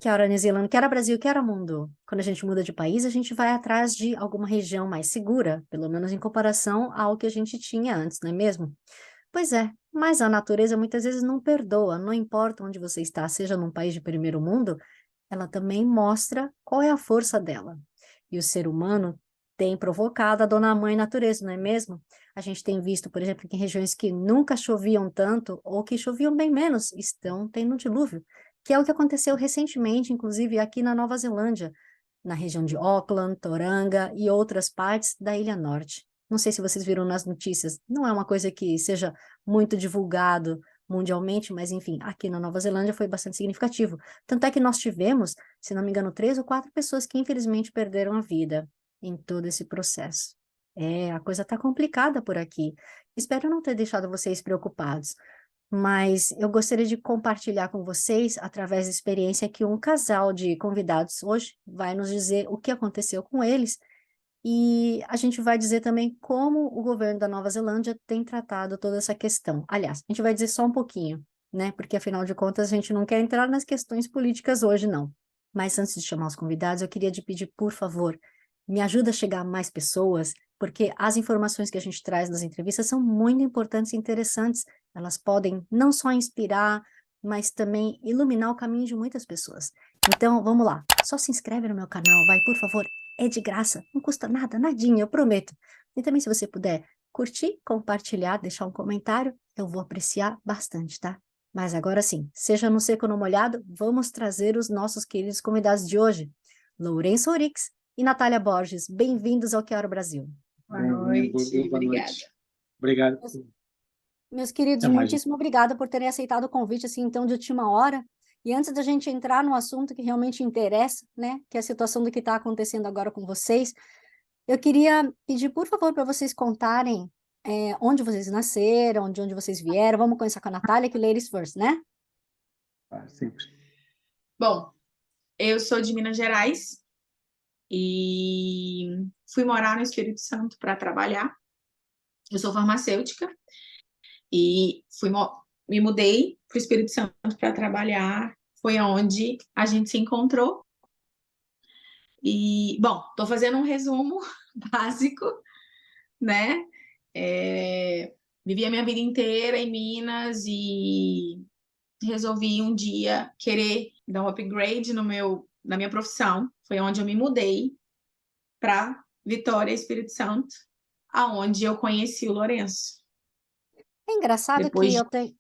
Que hora New Zealand, que hora Brasil, que hora mundo. Quando a gente muda de país, a gente vai atrás de alguma região mais segura, pelo menos em comparação ao que a gente tinha antes, não é mesmo? Pois é, mas a natureza muitas vezes não perdoa, não importa onde você está, seja num país de primeiro mundo, ela também mostra qual é a força dela. E o ser humano tem provocado a dona mãe natureza, não é mesmo? A gente tem visto, por exemplo, que em regiões que nunca choviam tanto ou que choviam bem menos, estão tendo dilúvio, que é o que aconteceu recentemente, inclusive aqui na Nova Zelândia, na região de Auckland, Tauranga e outras partes da Ilha Norte. Não sei se vocês viram nas notícias, não é uma coisa que seja muito divulgado mundialmente, mas enfim, aqui na Nova Zelândia foi bastante significativo. Tanto é que nós tivemos, se não me engano, 3 ou 4 pessoas que infelizmente perderam a vida em todo esse processo. É, a coisa está complicada por aqui. Espero não ter deixado vocês preocupados, mas eu gostaria de compartilhar com vocês, através da experiência, que um casal de convidados hoje vai nos dizer o que aconteceu com eles e a gente vai dizer também como o governo da Nova Zelândia tem tratado toda essa questão. Aliás, a gente vai dizer só um pouquinho, né? Porque afinal de contas a gente não quer entrar nas questões políticas hoje, não. Mas antes de chamar os convidados, eu queria te pedir, por favor, me ajuda a chegar a mais pessoas, porque as informações que a gente traz nas entrevistas são muito importantes e interessantes. Elas podem não só inspirar, mas também iluminar o caminho de muitas pessoas. Então, vamos lá. Só se inscreve no meu canal, vai, por favor. É de graça, não custa nada, nadinha, eu prometo. E também, se você puder curtir, compartilhar, deixar um comentário, eu vou apreciar bastante, tá? Mas agora sim, seja no seco ou no molhado, vamos trazer os nossos queridos convidados de hoje. Lourenço Orix e Natália Borges, bem-vindos ao Que Hora Brasil. Boa noite, obrigada. Obrigado. Meus queridos, Até mais. muitíssimo obrigada por terem aceitado o convite, assim, então, de última hora. E antes da gente entrar no assunto que realmente interessa, né, que é a situação do que está acontecendo agora com vocês, eu queria pedir, por favor, para vocês contarem onde vocês nasceram, de onde vocês vieram. Vamos começar com a Natália, que ladies first, né? Simples. Bom, eu sou de Minas Gerais e fui morar no Espírito Santo para trabalhar. Eu sou farmacêutica e me mudei para o Espírito Santo para trabalhar. Foi onde a gente se encontrou. E, bom, estou fazendo um resumo básico, né? Vivi a minha vida inteira em Minas e resolvi um dia querer dar um upgrade na minha profissão. Foi onde eu me mudei para Vitória, Espírito Santo, aonde eu conheci o Lourenço. É engraçado que Depois de... eu tenho...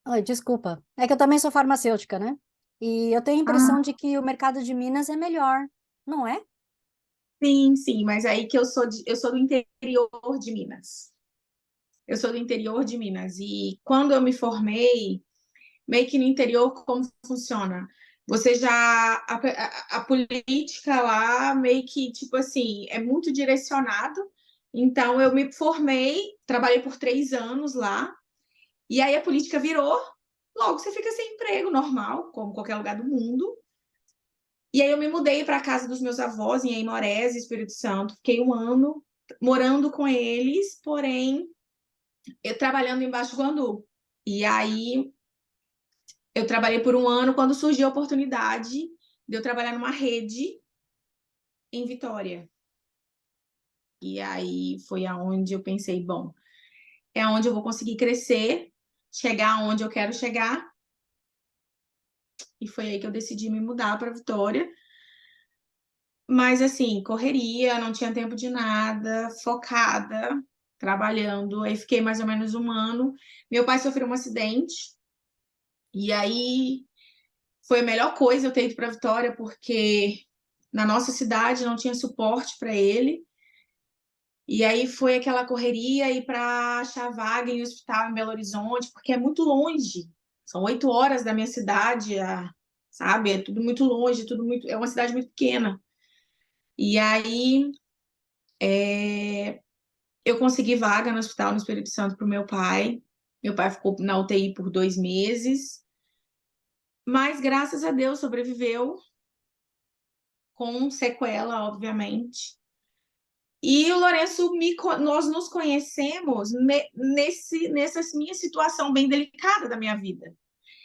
Oi, desculpa. É que eu também sou farmacêutica, né? E eu tenho a impressão Ah, de que o mercado de Minas é melhor, não é? sim, mas aí que eu sou do interior de Minas. Eu sou do interior de Minas. E quando eu me formei, meio que no interior, como funciona? Você já. A política lá, meio que, tipo assim, é muito direcionado. Então, eu me formei, trabalhei por 3 anos lá, e aí a política virou. Logo, você fica sem emprego normal, como qualquer lugar do mundo. E aí, eu me mudei para a casa dos meus avós, em Aimorés, Espírito Santo. Fiquei um ano morando com eles, porém, eu trabalhando em Baixo Guandu. E aí, eu trabalhei por um ano quando surgiu a oportunidade de eu trabalhar numa rede em Vitória. E aí foi aonde eu pensei, bom, é onde eu vou conseguir crescer, chegar onde eu quero chegar. E foi aí que eu decidi me mudar para Vitória. Mas assim, correria, não tinha tempo de nada, focada, trabalhando. Aí fiquei mais ou menos um ano. Meu pai sofreu um acidente. E aí foi a melhor coisa eu ter ido para Vitória, porque na nossa cidade não tinha suporte para ele. E aí foi aquela correria ir para achar vaga em hospital em Belo Horizonte, porque é muito longe. São 8 horas da minha cidade, sabe? É tudo muito longe, tudo muito. É uma cidade muito pequena. E aí eu consegui vaga no hospital no Espírito Santo para o meu pai. Meu pai ficou na UTI por 2 meses, mas graças a Deus sobreviveu, com sequela, obviamente. E o Lourenço, nós nos conhecemos nessa minha situação bem delicada da minha vida.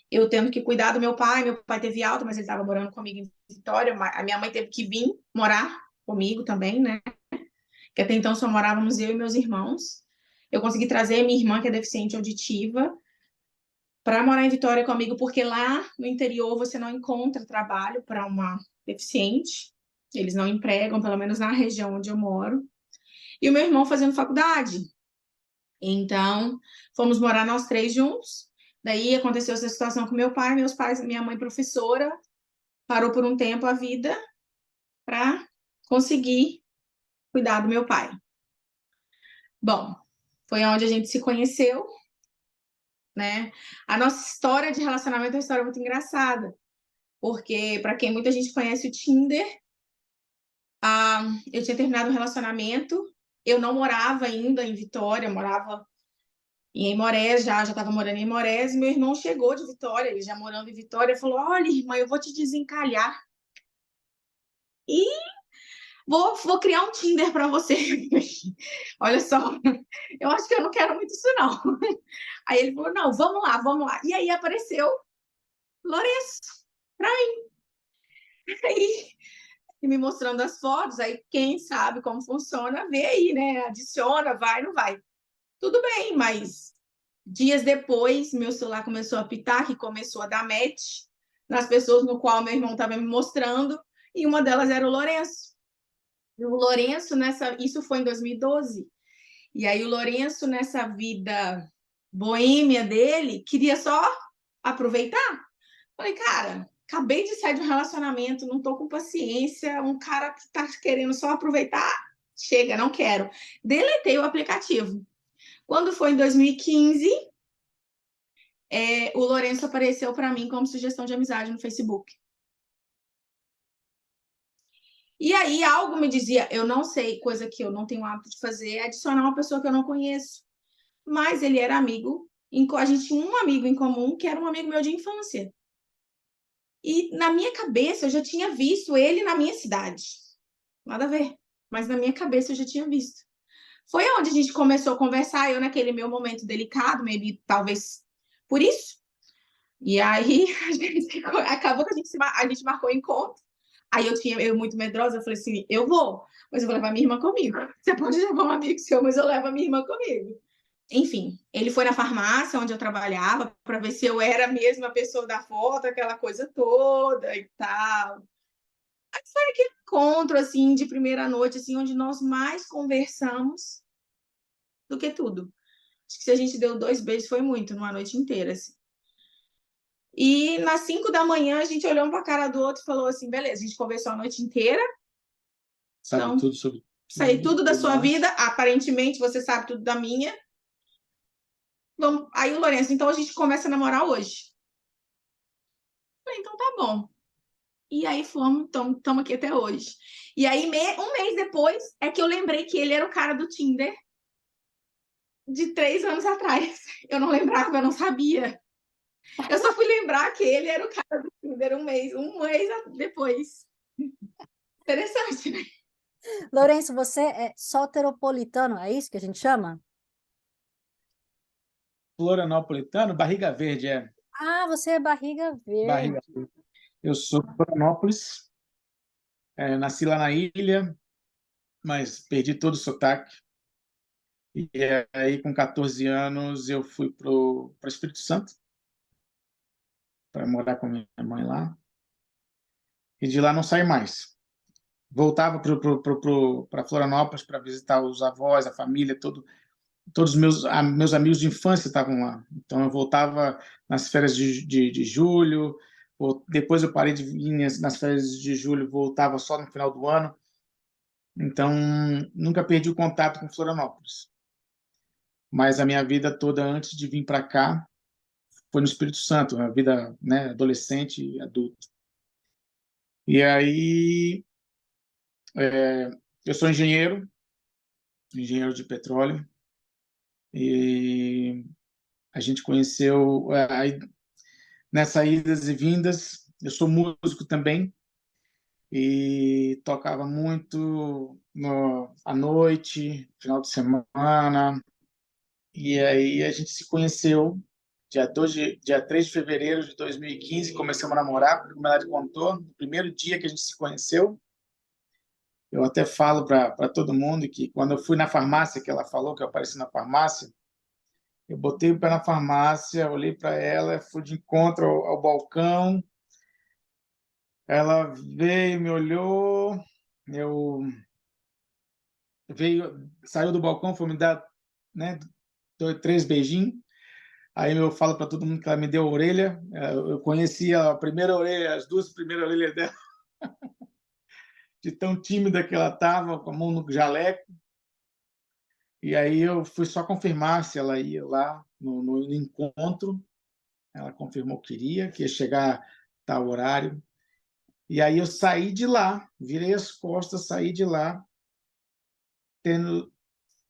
eu tendo que cuidar do meu pai teve alta, mas ele estava morando comigo em Vitória, a minha mãe teve que vir morar comigo também, né? Que até então só morávamos eu e meus irmãos. Eu consegui trazer minha irmã, que é deficiente auditiva, para morar em Vitória comigo, porque lá no interior você não encontra trabalho para uma deficiente. Eles não empregam, pelo menos na região onde eu moro. E o meu irmão fazendo faculdade. Então, fomos morar nós três juntos. Daí aconteceu essa situação com meu pai, meus pais, minha mãe professora, parou por um tempo a vida para conseguir cuidar do meu pai. Bom, foi onde a gente se conheceu, né? A nossa história de relacionamento é uma história muito engraçada, porque para quem muita gente conhece o Tinder, eu tinha terminado o relacionamento, eu não morava ainda em Vitória, eu morava em Imorés, já estava morando em Imorés, e meu irmão chegou de Vitória, ele já morando em Vitória, falou: olha, irmã, eu vou te desencalhar e vou criar um Tinder para você. Olha só, eu acho que eu não quero muito isso, não. Aí ele falou: não, vamos lá, vamos lá. E aí apareceu Lourenço para mim. Aí, me mostrando as fotos, aí quem sabe como funciona, vê aí, né? Adiciona, vai, não vai. Tudo bem, mas dias depois, meu celular começou a apitar, que começou a dar match nas pessoas no qual meu irmão estava me mostrando, e uma delas era o Lourenço. E o Lourenço, isso foi em 2012. E aí o Lourenço, nessa vida boêmia dele, queria só aproveitar. Falei, cara, acabei de sair de um relacionamento, não tô com paciência, um cara que tá querendo só aproveitar, chega, não quero. Deletei o aplicativo. Quando foi em 2015, o Lourenço apareceu para mim como sugestão de amizade no Facebook. E aí algo me dizia, eu não sei, coisa que eu não tenho hábito de fazer, é adicionar uma pessoa que eu não conheço. Mas ele era amigo, a gente tinha um amigo em comum, que era um amigo meu de infância. E na minha cabeça eu já tinha visto ele na minha cidade. Nada a ver, mas na minha cabeça eu já tinha visto. Foi onde a gente começou a conversar, eu naquele meu momento delicado, maybe, talvez por isso. E aí acabou que a gente marcou encontro. Aí eu muito medrosa, eu falei assim, eu vou, mas eu vou levar minha irmã comigo. Você pode levar um amigo seu, mas eu levo a minha irmã comigo. Enfim, ele foi na farmácia onde eu trabalhava para ver se eu era mesmo a pessoa da foto, aquela coisa toda e tal. Aí foi aquele encontro assim de primeira noite, assim, onde nós mais conversamos do que tudo. Acho que se a gente deu 2 beijos foi muito numa noite inteira, assim. E nas 5 da manhã a gente olhou um para a cara do outro e falou assim: beleza, a gente conversou a noite inteira. Sabe Então, tudo sobre sei tudo da sua nós. vida, aparentemente você sabe tudo da minha. Vamos... Aí o Lourenço, então a gente começa a namorar hoje. Falei, então tá bom. E aí fomos, estamos aqui até hoje. E aí, um mês depois, é que eu lembrei que ele era o cara do Tinder de 3 anos atrás. Eu não lembrava, eu não sabia. Eu só fui lembrar que ele era o cara do Tinder um mês depois. Interessante, né? Lourenço, você é soteropolitano, é isso que a gente chama? Florianopolitano, Barriga Verde, é. Ah, você é barriga verde. Barriga Verde. Eu sou de Florianópolis, nasci lá na ilha, mas perdi todo o sotaque. E aí, com 14 anos, eu fui para o Espírito Santo, para morar com minha mãe lá. E de lá não saí mais. Voltava para Florianópolis para visitar os avós, a família, todos os meus amigos de infância estavam lá. Então, eu voltava nas férias de julho, depois eu parei de vir nas férias de julho, voltava só no final do ano. Então, nunca perdi o contato com Florianópolis. Mas a minha vida toda, antes de vir para cá, foi no Espírito Santo, a vida, né, adolescente e adulta. E aí, eu sou engenheiro de petróleo, e a gente conheceu aí, nessas idas e vindas. Eu sou músico também e tocava muito à noite, final de semana, e aí a gente se conheceu dia 3 de fevereiro de 2015, começamos a namorar, como ela te contou, no primeiro dia que a gente se conheceu. Eu até falo para todo mundo que quando eu fui na farmácia, que ela falou que eu apareci na farmácia, eu botei o pé na farmácia, olhei para ela, fui de encontro ao balcão, ela veio, me olhou, eu saiu do balcão, foi me dar, né, 3 beijinhos. Aí eu falo para todo mundo que ela me deu a orelha. Eu conheci a primeira orelha, as 2 primeiras orelhas dela, de tão tímida que ela estava, com a mão no jaleco. E aí eu fui só confirmar se ela ia lá no encontro. Ela confirmou que iria, que ia chegar tal horário. E aí eu saí de lá, virei as costas, saí de lá, tendo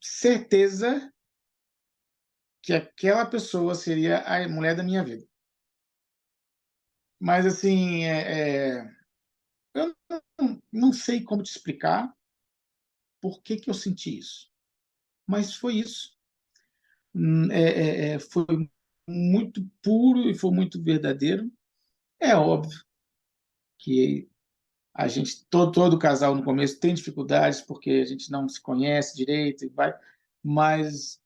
certeza que aquela pessoa seria a mulher da minha vida. Mas, assim, eu não sei como te explicar por que que eu senti isso, mas foi isso. Foi muito puro e foi muito verdadeiro. É óbvio que a gente, todo casal no começo tem dificuldades porque a gente não se conhece direito e vai, mas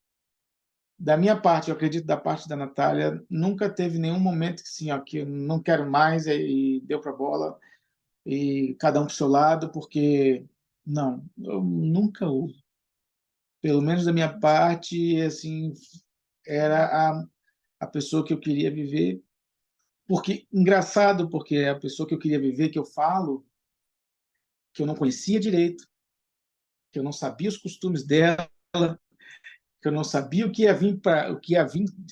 da minha parte, eu acredito da parte da Natália, nunca teve nenhum momento que sim, ó, que eu não quero mais e deu para bola e cada um para o seu lado, porque não, eu nunca houve. Pelo menos da minha parte, assim, era a pessoa que eu queria viver. Porque, engraçado, porque é a pessoa que eu queria viver, que eu falo, que eu não conhecia direito, que eu não sabia os costumes dela, que eu não sabia o que ia vir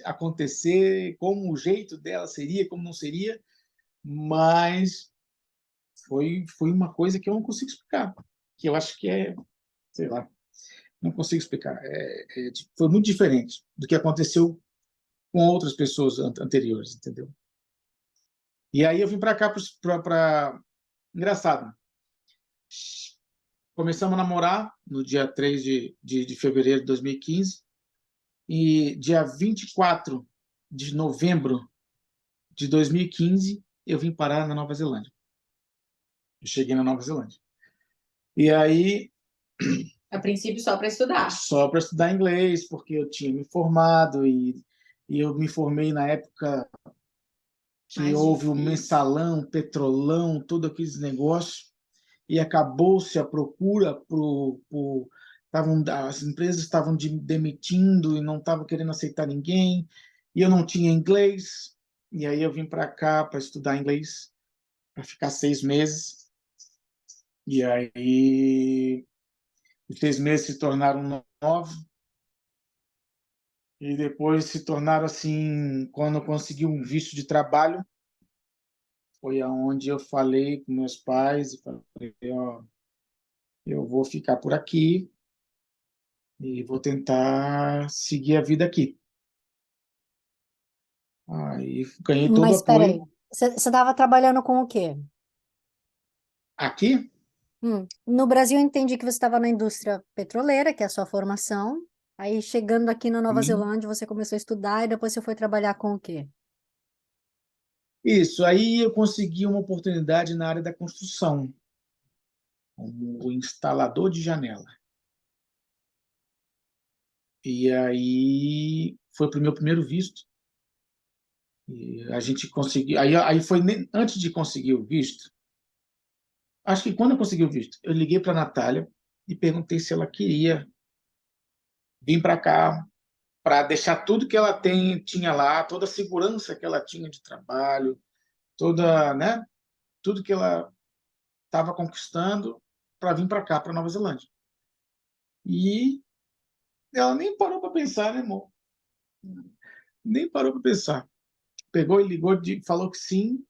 acontecer, como o jeito dela seria, como não seria, mas foi uma coisa que eu não consigo explicar, que eu acho que sei lá, não consigo explicar. Foi muito diferente do que aconteceu com outras pessoas anteriores, entendeu? E aí eu vim para cá para engraçado. Começamos a namorar no dia 3 de fevereiro de 2015 e dia 24 de novembro de 2015 eu vim parar na Nova Zelândia. Eu cheguei na Nova Zelândia. E aí A princípio, só para estudar. só para estudar inglês, porque eu tinha me formado e eu me formei na época que Mais houve o difícil. mensalão, petrolão, todos aqueles negócios, e acabou-se a procura as empresas estavam demitindo e não estavam querendo aceitar ninguém, e eu não tinha inglês, e aí eu vim para cá para estudar inglês, para ficar 6 meses, e aí os 6 meses se tornaram 9, e depois se tornaram assim, quando eu consegui um visto de trabalho, foi aonde eu falei com meus pais e falei, ó, eu vou ficar por aqui e vou tentar seguir a vida aqui. Aí ganhei todo o Mas espera apoio aí, você estava trabalhando com o quê? aqui. No Brasil, eu entendi que você estava na indústria petroleira, que é a sua formação. Aí, chegando aqui na Nova Sim. Zelândia, você começou a estudar e depois você foi trabalhar com o quê? Isso, aí eu consegui uma oportunidade na área da construção, como instalador de janela. E aí foi para o meu primeiro visto. E a gente conseguiu. Aí foi antes de conseguir o visto. Acho que quando eu consegui o visto, eu liguei para a Natália e perguntei se ela queria vir para cá para deixar tudo que ela tinha lá, toda a segurança que ela tinha de trabalho, toda, né, tudo que ela estava conquistando para vir para cá, para Nova Zelândia. E ela nem parou para pensar, né, amor? Nem parou para pensar. Pegou e ligou, falou que sim.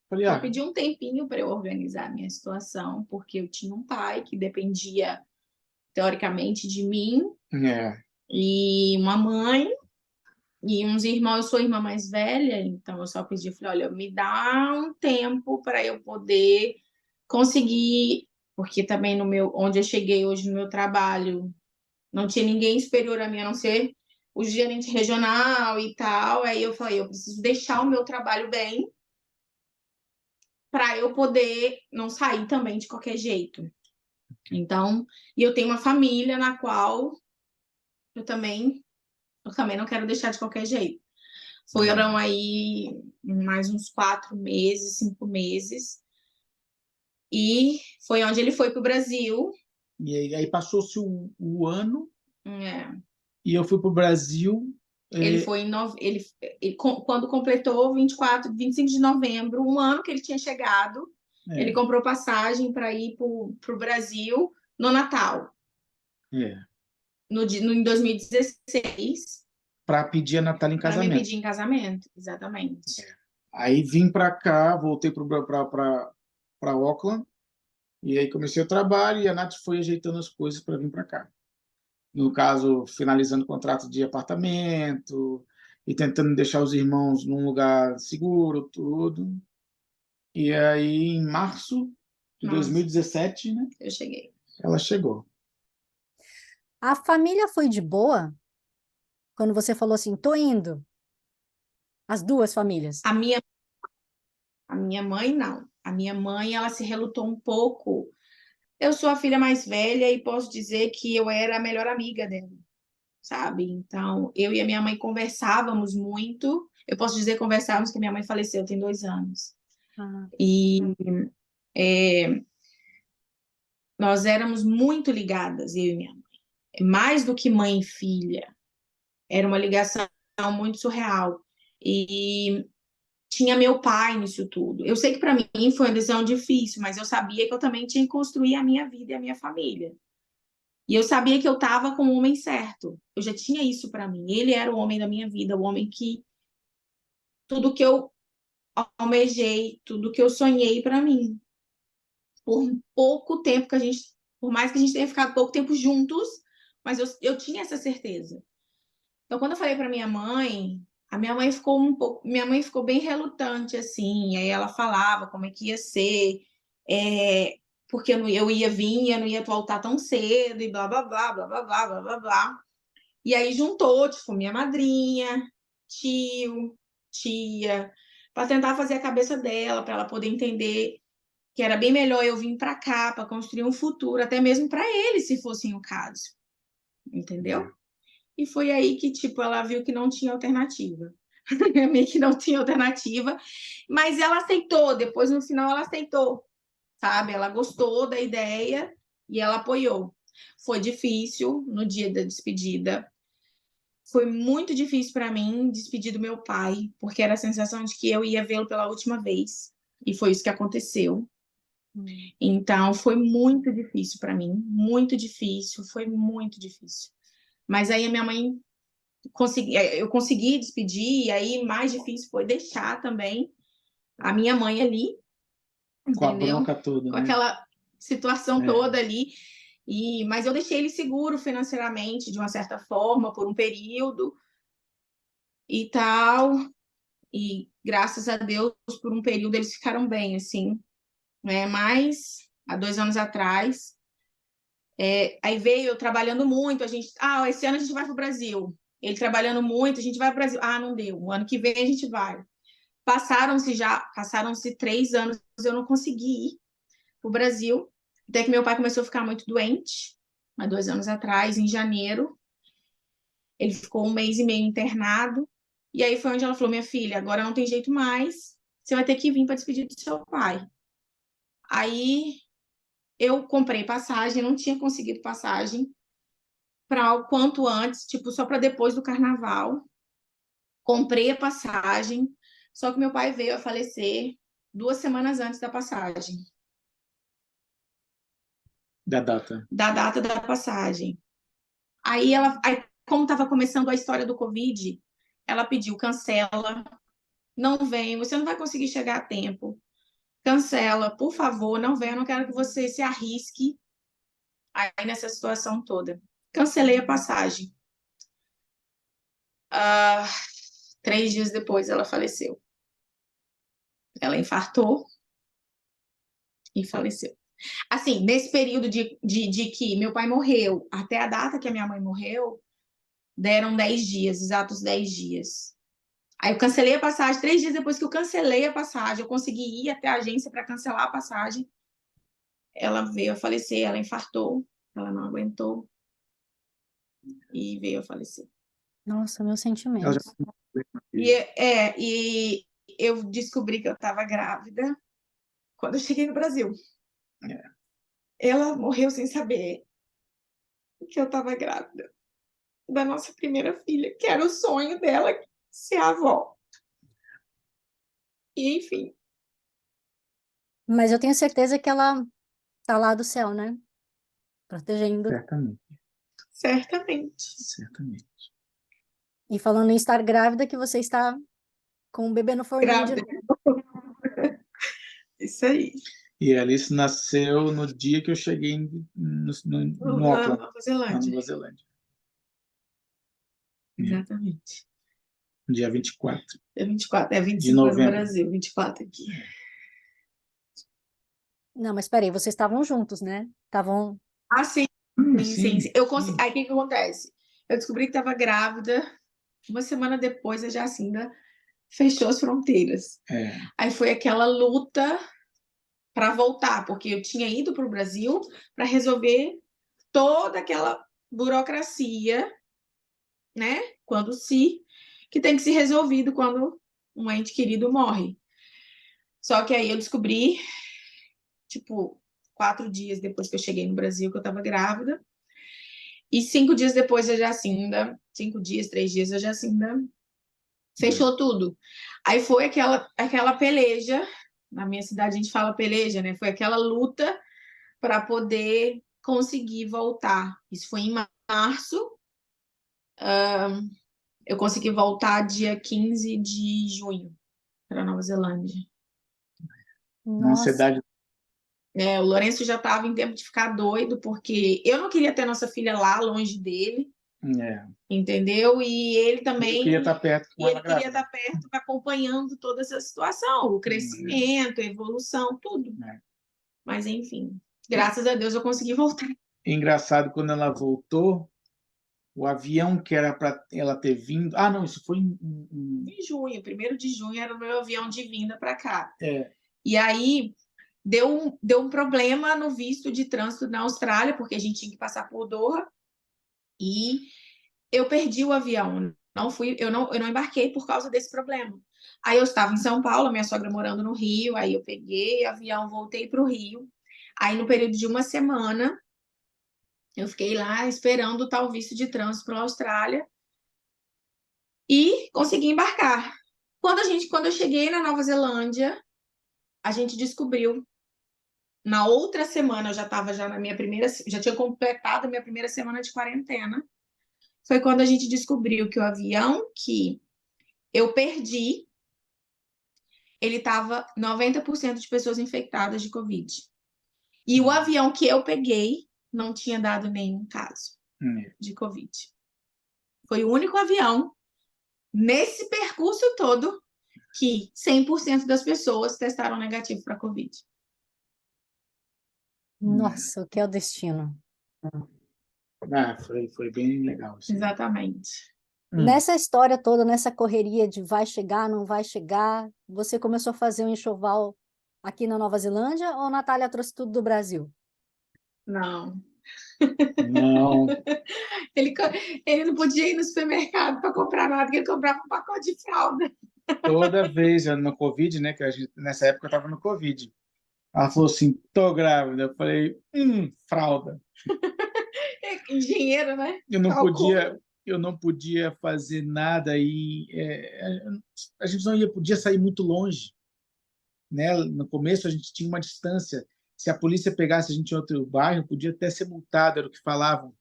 Falei, Eu pedi um tempinho para eu organizar a minha situação, porque eu tinha um pai que dependia, teoricamente, de mim, é, e uma mãe, e uns irmãos. Eu sou a irmã mais velha, então eu só pedi, falei, olha, me dá um tempo para eu poder conseguir, porque também onde eu cheguei hoje no meu trabalho, não tinha ninguém superior a mim, a não ser o gerente regional e tal. Aí eu falei, eu preciso deixar o meu trabalho bem para eu poder não sair também de qualquer jeito. Então, e eu tenho uma família na qual eu também não quero deixar de qualquer jeito. Foram aí mais uns 4 meses, 5 meses. E foi onde ele foi para o Brasil. E aí passou-se o ano É. e eu fui para o Brasil. Ele foi quando completou 25 de novembro, um ano que ele tinha chegado, ele comprou passagem para ir para o Brasil no Natal, em 2016, para pedir a Natália em para me casamento. pedir em casamento, exatamente. Aí vim para cá, voltei para Auckland, e aí comecei o trabalho e a Nath foi ajeitando as coisas para vir para cá. No caso, finalizando o contrato de apartamento e tentando deixar os irmãos num lugar seguro, tudo. E aí, em março de 2017, né, eu cheguei. ela chegou. A família foi de boa? Quando você falou assim, tô indo. As duas famílias. A minha mãe, não. A minha mãe, ela se relutou um pouco. Eu sou a filha mais velha e posso dizer que eu era a melhor amiga dela, sabe? Então, eu e a minha mãe conversávamos muito. Eu posso dizer conversávamos, que minha mãe faleceu tem 2 anos. E nós éramos muito ligadas, eu e minha mãe. Mais do que mãe e filha. Era uma ligação muito surreal. E tinha meu pai nisso tudo. Eu sei que para mim foi uma decisão difícil, mas eu sabia que eu também tinha que construir a minha vida e a minha família. E eu sabia que eu estava com o homem certo. Eu já tinha isso para mim. Ele era o homem da minha vida, o homem que tudo que eu almejei, tudo que eu sonhei para mim. Por pouco tempo que por mais que a gente tenha ficado pouco tempo juntos, mas eu tinha essa certeza. Então, quando eu falei para minha mãe, a minha mãe ficou bem relutante, assim, aí ela falava como é que ia ser, porque eu ia vir, eu não ia voltar tão cedo, e blá, blá, blá, blá, blá, blá, blá, blá, blá. E aí juntou, tipo, minha madrinha, tio, tia, para tentar fazer a cabeça dela, para ela poder entender que era bem melhor eu vir para cá, para construir um futuro, até mesmo para ele, se fosse o caso. Entendeu? E foi aí que, tipo, ela viu que não tinha alternativa. Meio que não tinha alternativa. Mas ela aceitou. Depois, no final, ela aceitou. Sabe? Ela gostou da ideia e ela apoiou. Foi difícil no dia da despedida. Foi muito difícil para mim despedir do meu pai, porque era a sensação de que eu ia vê-lo pela última vez. E foi isso que aconteceu. Então, foi muito difícil para mim. Muito difícil. Foi muito difícil. Mas aí a minha mãe eu consegui despedir, e aí mais difícil foi deixar também a minha mãe ali, Com a entendeu? bronca toda, Com né? aquela situação toda ali. Mas eu deixei ele seguro financeiramente, de uma certa forma, por um período e tal. E graças a Deus, por um período eles ficaram bem, assim. Mas há 2 anos atrás, aí veio eu trabalhando muito, esse ano a gente vai para o Brasil. Ele trabalhando muito, a gente vai para o Brasil. Não deu. O ano que vem a gente vai. Passaram-se 3 anos, eu não consegui ir para o Brasil. Até que meu pai começou a ficar muito doente, há 2 anos atrás, em janeiro. Ele ficou 1 mês e meio internado. E aí foi onde ela falou: minha filha, agora não tem jeito mais, você vai ter que vir para despedir do seu pai. Aí eu comprei passagem, não tinha conseguido passagem para o quanto antes, tipo, só para depois do carnaval. Comprei a passagem, só que meu pai veio a falecer 2 semanas antes da passagem. Da data. Da data da passagem. Aí como estava começando a história do Covid, ela pediu: cancela, não vem, você não vai conseguir chegar a tempo. Cancela, por favor, não venha, eu não quero que você se arrisque aí nessa situação toda. Cancelei a passagem. 3 dias depois ela faleceu. Ela infartou e faleceu. Assim, nesse período de que meu pai morreu, até a data que a minha mãe morreu, Deram 10 dias, exatos 10 dias. Aí eu cancelei a passagem. 3 dias depois que eu cancelei a passagem, eu consegui ir até a agência para cancelar a passagem. Ela veio a falecer, ela infartou, ela não aguentou e veio a falecer. Nossa, meus Ela já sentimentos. E eu descobri que eu estava grávida quando eu cheguei no Brasil. É. Ela morreu sem saber que eu estava grávida da nossa primeira filha, que era o sonho dela ser avó. E, enfim, Mas eu tenho certeza que ela tá lá do céu, né? Protegendo. Certamente, certamente. certamente. E falando em estar grávida, que você está com o bebê no forninho de Grávida. novo. Isso aí. E a Alice nasceu no dia que eu cheguei no Na Auckland, Nova na Zelândia. Nova Zelândia. Exatamente. Dia 24 É 24, é de 25 no novembro. Brasil, 24 aqui. Não, mas peraí, vocês estavam juntos, né? Estavam. Ah, sim, sim. Sim. Aí o que que acontece? Eu descobri que estava grávida, uma semana depois a Jacinda fechou as fronteiras. É, Aí foi aquela luta para voltar, porque eu tinha ido para o Brasil para resolver toda aquela burocracia, né? Que tem que ser resolvido quando um ente querido morre. Só que aí eu descobri, tipo, 4 dias depois que eu cheguei no Brasil, que eu estava grávida. E 5 dias depois a Jacinda, 5 dias, 3 dias, a Jacinda fechou tudo. Aí foi aquela peleja, na minha cidade a gente fala peleja, né? Foi aquela luta para poder conseguir voltar. Isso foi em março. Eu consegui voltar dia 15 de junho para Nova Zelândia. na Nossa, ansiedade. O Lourenço já estava em tempo de ficar doido, porque eu não queria ter nossa filha lá, longe dele, É. entendeu? E ele Eu também. queria estar perto com E ela ele queria grávida. estar perto, acompanhando toda essa situação, o crescimento, a evolução, tudo. É. Mas, enfim, graças a Deus eu consegui voltar. Engraçado, quando ela voltou, o avião que era para ela ter vindo. Ah, não, isso foi Em junho, 1º de junho, era o meu avião de vinda para cá. É, E aí deu um problema no visto de trânsito na Austrália, porque a gente tinha que passar por Doha, e eu perdi o avião. Eu não embarquei por causa desse problema. Aí eu estava em São Paulo, minha sogra morando no Rio, aí eu peguei avião, voltei para o Rio. Aí no período de uma semana, eu fiquei lá esperando o tal visto de trânsito para a Austrália e consegui embarcar. Quando eu cheguei na Nova Zelândia, a gente descobriu. Na outra semana, eu já estava já na minha primeira, já tinha completado a minha primeira semana de quarentena. Foi quando a gente descobriu que o avião que eu perdi, ele estava 90% de pessoas infectadas de Covid. E o avião que eu peguei não tinha dado nenhum caso de Covid. Foi o único avião nesse percurso todo que 100% das pessoas testaram negativo para Covid. nossa, o que é o destino? foi bem legal. Assim. Exatamente. Nessa história toda, nessa correria de vai chegar, não vai chegar, você começou a fazer um enxoval aqui na Nova Zelândia ou a Natália trouxe tudo do Brasil? Não. Não, Ele não podia ir no supermercado para comprar nada, porque ele comprava um pacote de fralda. toda vez no Covid, né? Que nessa época eu estava no Covid. Ela falou assim: tô grávida. Eu falei: fralda. Engenheiro, né? Eu não Calcula. podia, eu não podia fazer nada e a gente não podia sair muito longe, né? No começo a gente tinha uma distância. Se a polícia pegasse a gente em outro bairro, podia até ser multado, era o que falavam.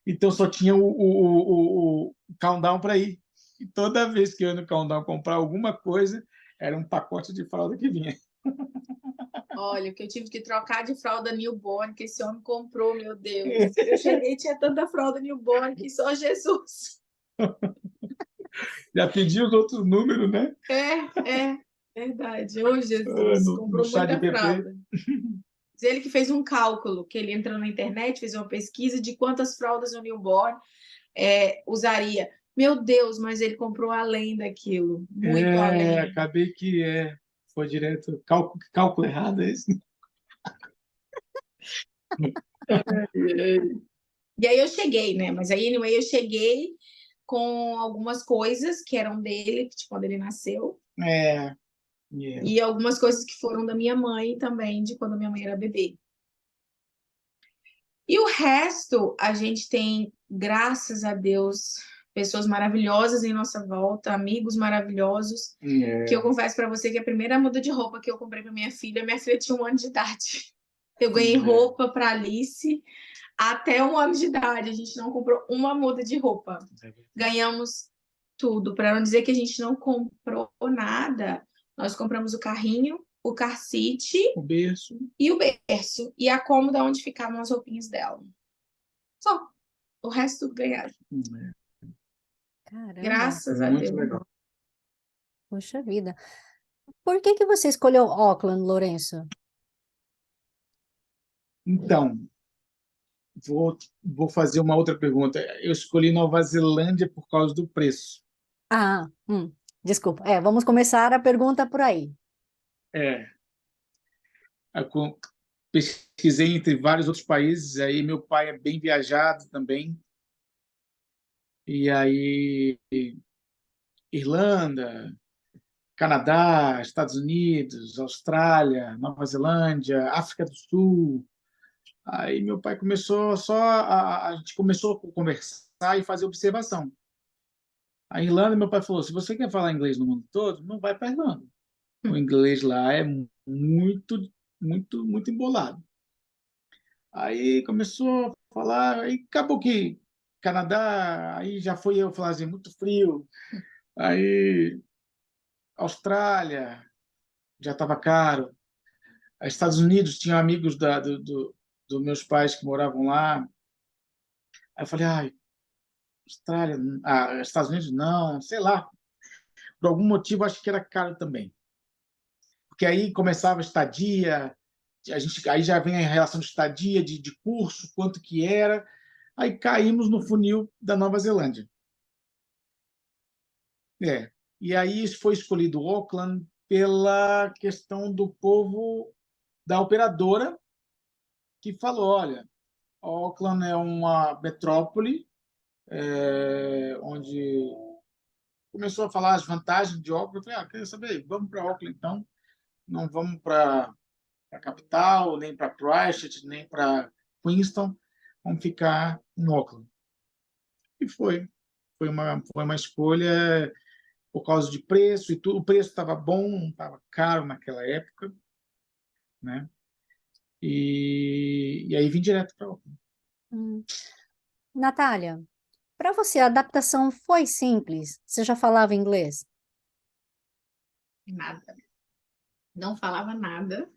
Então só tinha o countdown para ir. E toda vez que eu ia no countdown comprar alguma coisa, era um pacote de fralda que vinha. Olha, que eu tive que trocar de fralda newborn que esse homem comprou, meu Deus. Eu cheguei e tinha tanta fralda newborn que só Jesus. Já pedi os outros números, né? É verdade. Ô, Jesus, No comprou chat muita GPT. fralda. Ele que fez um cálculo, que ele entrou na internet, fez uma pesquisa de quantas fraldas o newborn usaria. Meu Deus, mas ele comprou além daquilo, muito além. Acabei que foi direto, cálculo errado, é isso? E aí eu cheguei, né? Mas aí, anyway, eu cheguei com algumas coisas que eram dele, de quando ele nasceu, e algumas coisas que foram da minha mãe também, de quando minha mãe era bebê. E o resto, a gente tem, graças a Deus, pessoas maravilhosas em nossa volta, amigos maravilhosos, que eu confesso para você que a primeira muda de roupa que eu comprei para minha filha tinha 1 ano de idade. Eu ganhei roupa para Alice até 1 ano de idade. A gente não comprou uma muda de roupa. Ganhamos tudo. Para não dizer que a gente não comprou nada, nós compramos o carrinho, o car seat O berço. e o berço. E a cômoda onde ficavam as roupinhas dela. Só. O resto tudo ganhado. Caramba, Graças a Muito Deus. legal. poxa vida. Por que que você escolheu Auckland, Lourenço? Então, vou fazer uma outra pergunta. Eu escolhi Nova Zelândia por causa do preço. Ah, desculpa. Vamos começar a pergunta por aí. Eu pesquisei entre vários outros países, aí meu pai é bem viajado também. E aí, Irlanda, Canadá, Estados Unidos, Austrália, Nova Zelândia, África do Sul. Aí meu pai começou a gente começou a conversar e fazer observação. A Irlanda, meu pai falou: se você quer falar inglês no mundo todo, não vai para a Irlanda. O inglês lá é muito, muito, muito embolado. Aí começou a falar, aí acabou que Canadá, aí já foi eu falar assim, muito frio. Aí Austrália já estava caro. Aí, Estados Unidos, tinha amigos dos meus pais que moravam lá. Aí eu falei, Austrália, Estados Unidos não, sei lá. Por algum motivo, acho que era caro também. Porque aí começava a estadia, aí já vem a relação de estadia, de curso, quanto que era. Aí caímos no funil da Nova Zelândia. E aí foi escolhido Auckland pela questão do povo da operadora, que falou, olha, Auckland é uma metrópole, onde começou a falar as vantagens de Auckland. Eu falei, quer saber? Vamos para Auckland, então. Não vamos para a capital, nem para Christchurch, nem para Queenstown. Vamos ficar em Auckland. E foi uma escolha por causa de preço e tudo. O preço estava bom, não estava caro naquela época, né? E aí vim direto para Auckland. Natália, para você a adaptação foi simples? Você já falava inglês? Nada. Não falava nada.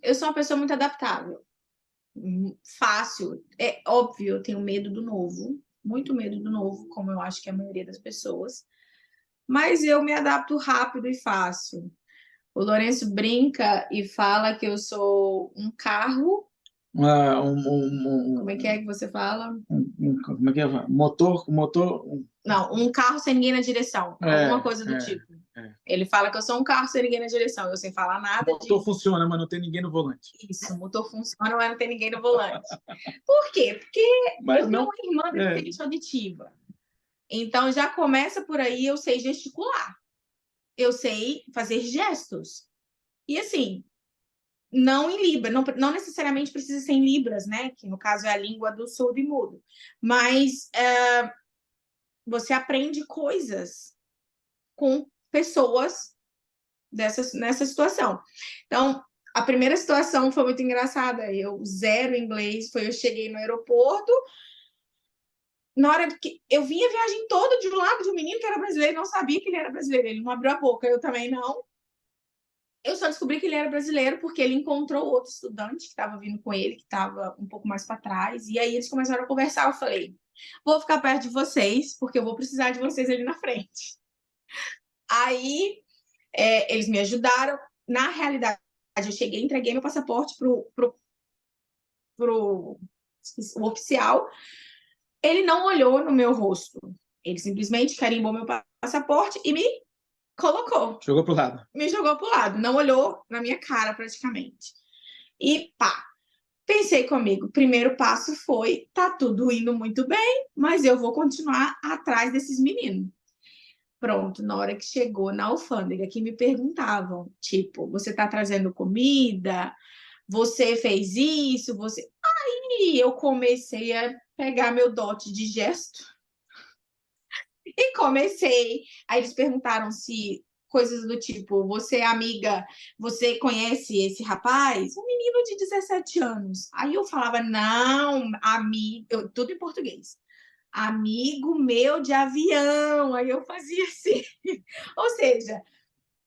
Eu sou uma pessoa muito adaptável. Fácil. É óbvio, eu tenho medo do novo. Muito medo do novo, como eu acho que a maioria das pessoas. Mas eu me adapto rápido e fácil. O Lourenço brinca e fala que eu sou um carro. Como é que você fala? Como é que é? Motor. Não, um carro sem ninguém na direção. Alguma coisa do tipo. Ele fala que eu sou um carro sem ninguém na direção. Eu sem falar nada. O motor funciona, mas não tem ninguém no volante. Isso, o motor funciona, mas não tem ninguém no volante. Por quê? Porque eu tenho uma irmã deficiente auditiva. Então, já começa por aí, eu sei gesticular. Eu sei fazer gestos. E assim, não em Libras, não necessariamente precisa ser em Libras, né? Que no caso é a língua do surdo e mudo. Mas você aprende coisas com pessoas nessa situação. Então, a primeira situação foi muito engraçada. Eu zero inglês, eu cheguei no aeroporto. Na hora que eu vinha a viagem toda de um lado de um menino que era brasileiro, não sabia que ele era brasileiro, ele não abriu a boca, eu também não. Eu só descobri que ele era brasileiro porque ele encontrou outro estudante que estava vindo com ele, que estava um pouco mais para trás, e aí eles começaram a conversar. Eu falei, vou ficar perto de vocês, porque eu vou precisar de vocês ali na frente. Aí eles me ajudaram. Na realidade, eu cheguei, entreguei meu passaporte pro o oficial, ele não olhou no meu rosto. Ele simplesmente carimbou meu passaporte e me colocou. Jogou pro lado. Me jogou pro lado, não olhou na minha cara praticamente. E pá, pensei comigo, primeiro passo foi, tá tudo indo muito bem, mas eu vou continuar atrás desses meninos. Pronto, na hora que chegou na alfândega, que me perguntavam, tipo, você tá trazendo comida? Você fez isso? Você... Aí eu comecei a pegar meu dote de gesto e comecei. Aí eles perguntaram se coisas do tipo, você é amiga, você conhece esse rapaz? Um menino de 17 anos. Aí eu falava, não, amigo, tudo em português. Amigo meu de avião. Aí eu fazia assim. Ou seja,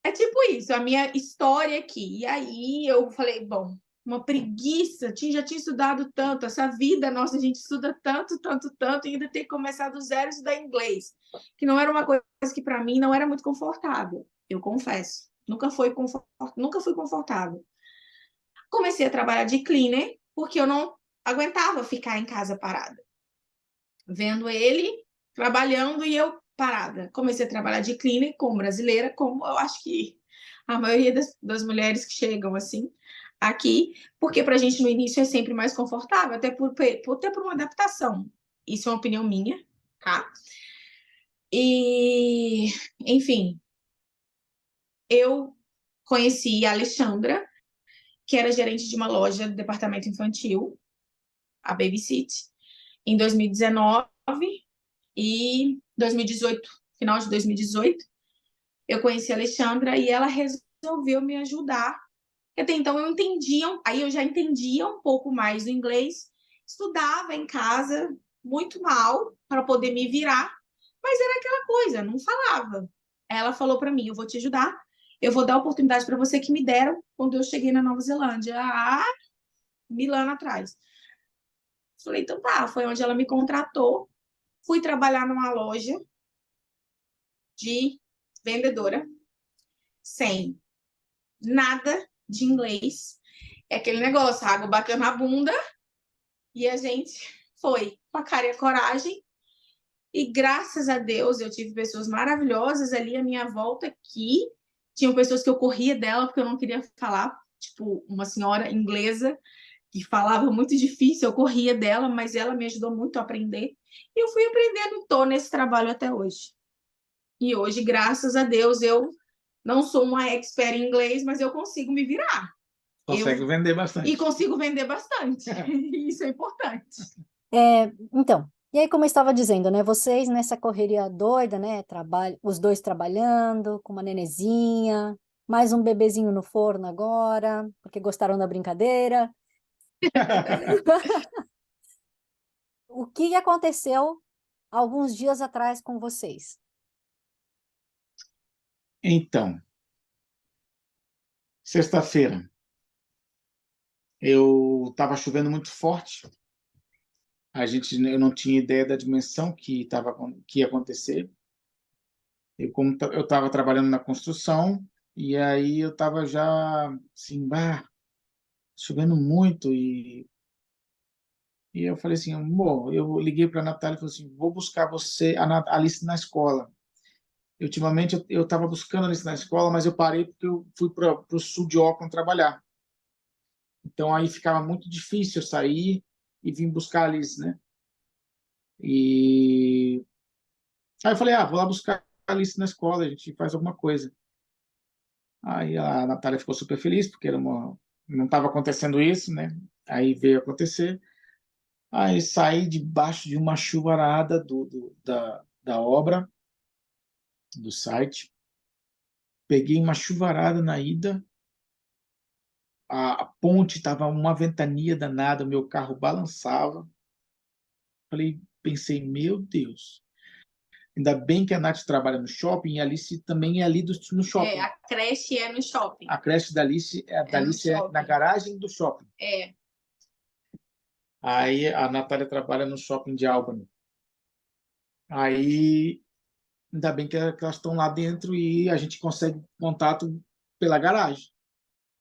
é tipo isso, a minha história aqui. E aí eu falei, bom, uma preguiça, já tinha estudado tanto, essa vida nossa, a gente estuda tanto, tanto, tanto, e ainda ter que começar do zero e estudar inglês, que não era uma coisa que para mim não era muito confortável, eu confesso. Nunca fui confortável. Comecei a trabalhar de cleaner, porque eu não aguentava ficar em casa parada. Vendo ele trabalhando e eu parada. Comecei a trabalhar de cleaner como brasileira, como eu acho que a maioria das mulheres que chegam assim aqui, porque para a gente no início é sempre mais confortável, até por uma adaptação. Isso é uma opinião minha, tá? E, enfim, eu conheci a Alexandra, que era gerente de uma loja do departamento infantil, a Babysit, em 2019 e 2018, final de 2018, eu conheci a Alexandra e ela resolveu me ajudar. Até então eu entendia, aí eu já entendia um pouco mais do inglês, estudava em casa muito mal para poder me virar, mas era aquela coisa, não falava. Ela falou para mim, eu vou te ajudar, eu vou dar oportunidade para você que me deram quando eu cheguei na Nova Zelândia, há 1000 anos atrás. Falei, então tá, foi onde ela me contratou, fui trabalhar numa loja de vendedora, sem nada de inglês. É aquele negócio, a água bateu na bunda e a gente foi com a cara e a coragem. E graças a Deus eu tive pessoas maravilhosas ali à minha volta que tinham pessoas que eu corria dela porque eu não queria falar, tipo, uma senhora inglesa que falava muito difícil, eu corria dela, mas ela me ajudou muito a aprender. E eu fui aprendendo, estou nesse trabalho até hoje. E hoje, graças a Deus, eu não sou uma expert em inglês, mas eu consigo me virar. Consegue vender E bastante. consigo vender bastante. Isso é importante. Então, e aí, como eu estava dizendo, né? Vocês nessa correria doida, né? Os dois trabalhando, com uma nenezinha, mais um bebezinho no forno agora, porque gostaram da brincadeira. O que aconteceu alguns dias atrás com vocês? Então, sexta-feira, eu estava chovendo muito forte. Eu não tinha ideia da dimensão que ia acontecer. Como eu estava trabalhando na construção, e aí eu estava já assim, chovendo muito, e eu falei assim, amor, eu liguei para a Natália e falei assim, vou buscar a Alice na escola. Ultimamente eu estava buscando a Alice na escola, mas eu parei porque eu fui para o sul de Auckland trabalhar. Então aí ficava muito difícil eu sair e vir buscar a Alice, né? E aí eu falei, vou lá buscar a Alice na escola, a gente faz alguma coisa. Aí a Natália ficou super feliz, porque não estava acontecendo isso, né? Aí veio acontecer. Aí saí debaixo de uma chuvarada da obra, do site. Peguei uma chuvarada na ida. A ponte estava uma ventania danada, o meu carro balançava. Pensei, meu Deus. Ainda bem que a Nath trabalha no shopping e a Alice também é ali no shopping. A creche é no shopping. A creche da Alice, é na garagem do shopping. Aí a Natália trabalha no shopping de Albany. Aí, ainda bem que elas estão lá dentro e a gente consegue contato pela garagem.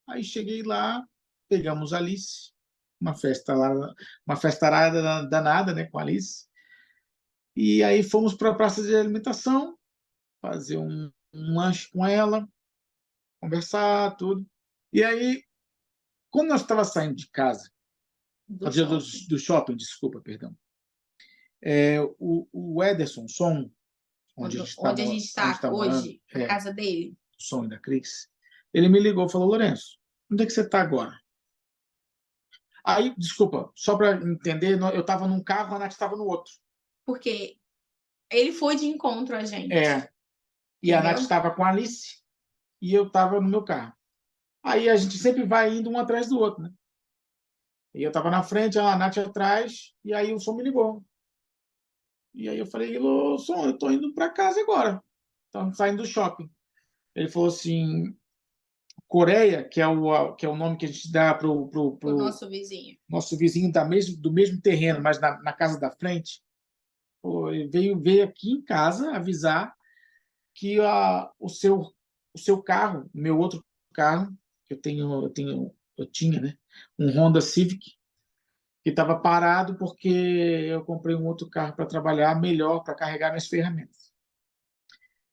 Aí cheguei lá, pegamos a Alice, uma festa lá, uma festarada danada, né, com a Alice. E aí fomos para a praça de alimentação, fazer um lanche com ela, conversar, tudo. E aí, quando nós estava saindo de casa, Do shopping. do shopping, desculpa, perdão, o Ederson, Som, onde Onde a gente onde está está morando, hoje, na casa dele. o Som e da Cris, ele me ligou e falou: Lourenço, onde é que você está agora? Aí, desculpa, só para entender, eu estava num carro, a Nath estava no outro. Porque ele foi de encontro a gente. E a Nath Entendeu? estava com a Alice e eu estava no meu carro. Aí a gente sempre vai indo um atrás do outro, né? E eu estava na frente, a Nath atrás, e aí o Som me ligou. E aí eu falei: Ô, Som, eu estou indo para casa agora. Estamos saindo do shopping. Ele falou assim: Coreia, que é o nome que a gente dá para O o nosso vizinho. nosso vizinho do mesmo terreno, mas na casa da frente, pô, ele veio aqui em casa avisar que o seu carro, o meu outro carro, que eu tinha, né, um Honda Civic, que estava parado porque eu comprei um outro carro para trabalhar melhor, para carregar minhas ferramentas.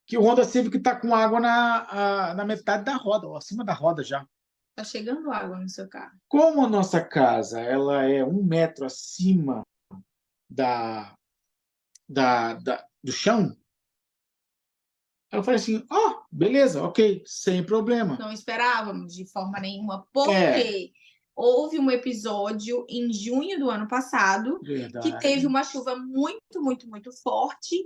Que o Honda Civic está com água na metade da roda, ou acima da roda já. Tá chegando água no seu carro. Como a nossa casa ela é 1 metro acima da, do chão, eu falei assim: beleza, ok, sem problema. Não esperávamos de forma nenhuma, É, porque houve um episódio em junho do ano passado que verdade. teve uma chuva muito, muito, muito forte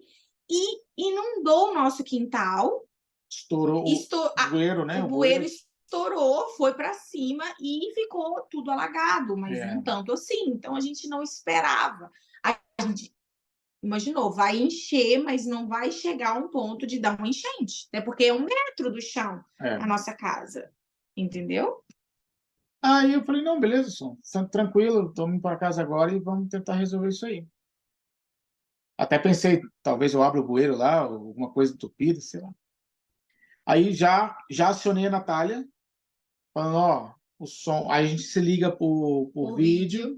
e inundou o nosso quintal. Estourou o bueiro, né? O bueiro estourou, foi para cima e ficou tudo alagado, mas não tanto assim. Então a gente não esperava. A gente imaginou, vai encher, mas não vai chegar a um ponto de dar uma enchente, até porque é 1 metro do chão a nossa casa, entendeu? Aí eu falei: não, beleza, Som, tranquilo, estou indo para casa agora e vamos tentar resolver isso aí. Até pensei, talvez eu abra o bueiro lá, alguma coisa entupida, sei lá. Aí já acionei a Natália, falando: o som. Aí a gente se liga por vídeo,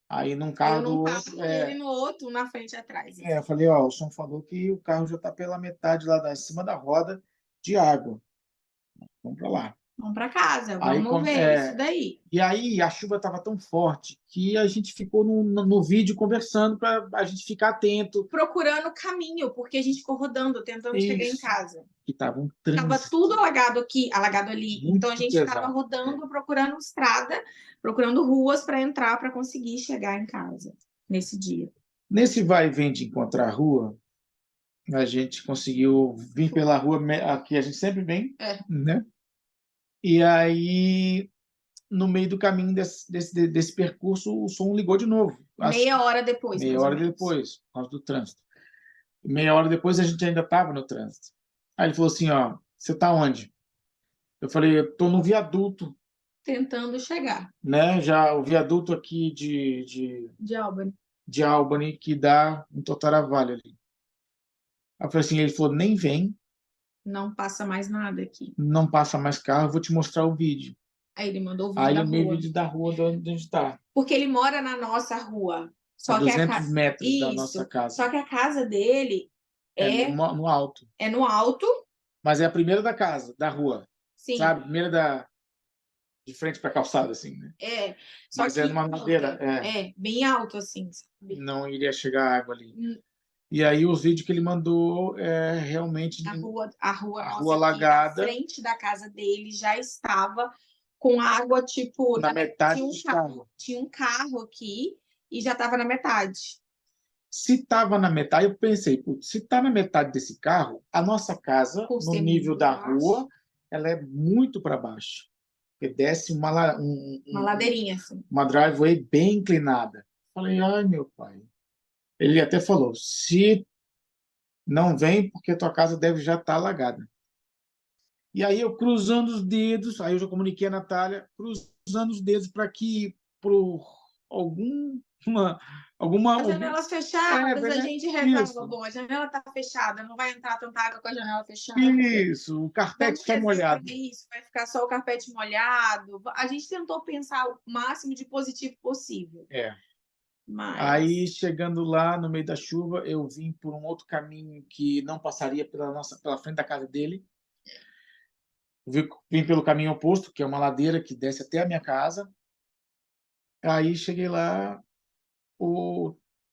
aí num carro do outro. Ele no outro, na frente e atrás. Eu falei: o som falou que o carro já está pela metade lá em cima da roda de água. Vamos para lá. Vamos para casa, Aí, vamos ver isso daí. E aí a chuva estava tão forte que a gente ficou no vídeo conversando para a gente ficar atento. Procurando caminho, porque a gente ficou rodando, tentando chegar em casa. Que estava um trânsito. Estava tudo alagado aqui, alagado ali. Muito então a gente pesado. ficava rodando, procurando estrada, procurando ruas para entrar, para conseguir chegar em casa nesse dia. Nesse vai e vem de encontrar a rua, a gente conseguiu vir pela rua que a gente sempre vem, né? E aí, no meio do caminho desse percurso, o som ligou de novo. Meia hora depois. Meia hora depois, por causa do trânsito. Meia hora depois, a gente ainda estava no trânsito. Aí ele falou assim: você está onde? Eu falei: eu estou no viaduto. Tentando chegar. Né? Já o viaduto aqui de Albany, que dá em Totaravalho ali. Aí eu falei assim: ele falou: nem vem. Não passa mais nada aqui. Não passa mais carro, eu vou te mostrar o vídeo. Aí ele mandou o vídeo da rua. Aí o vídeo da rua de onde está. Porque ele mora na nossa rua. Só 200 metros da nossa casa. Só que a casa dele no alto. É no alto. Mas é a primeira da casa, da rua. Sim. Sabe? Primeira de frente para a calçada, assim, né? Só mas que é numa madeira. bem alto, assim. Sabe? Não iria chegar água ali. E aí os vídeos que ele mandou realmente a rua alagada. Na frente da casa dele já estava com água, tipo, na metade do carro. Tinha um carro aqui e já estava na metade. Se estava na metade, eu pensei: se está na metade desse carro, a nossa casa, no nível da rua, ela é muito para baixo. Porque desce uma ladeirinha, assim. Uma driveway bem inclinada. Falei: ai, meu pai. Ele até falou: se não vem, porque tua casa deve já estar alagada. E aí eu cruzando os dedos, aí eu já comuniquei a Natália, cruzando os dedos para que alguma, alguma, As algum, janelas fechadas, a né? gente rezava, Isso, bom, a janela está fechada, não vai entrar tanta água com a janela fechada. isso, o carpete Vamos está rezar para molhado. isso, vai ficar só o carpete molhado. A gente tentou pensar o máximo de positivo possível, É. Aí, mas chegando lá, no meio da chuva, eu vim por um outro caminho que não passaria pela frente da casa dele. Vim pelo caminho oposto, que é uma ladeira que desce até a minha casa. Aí, cheguei lá,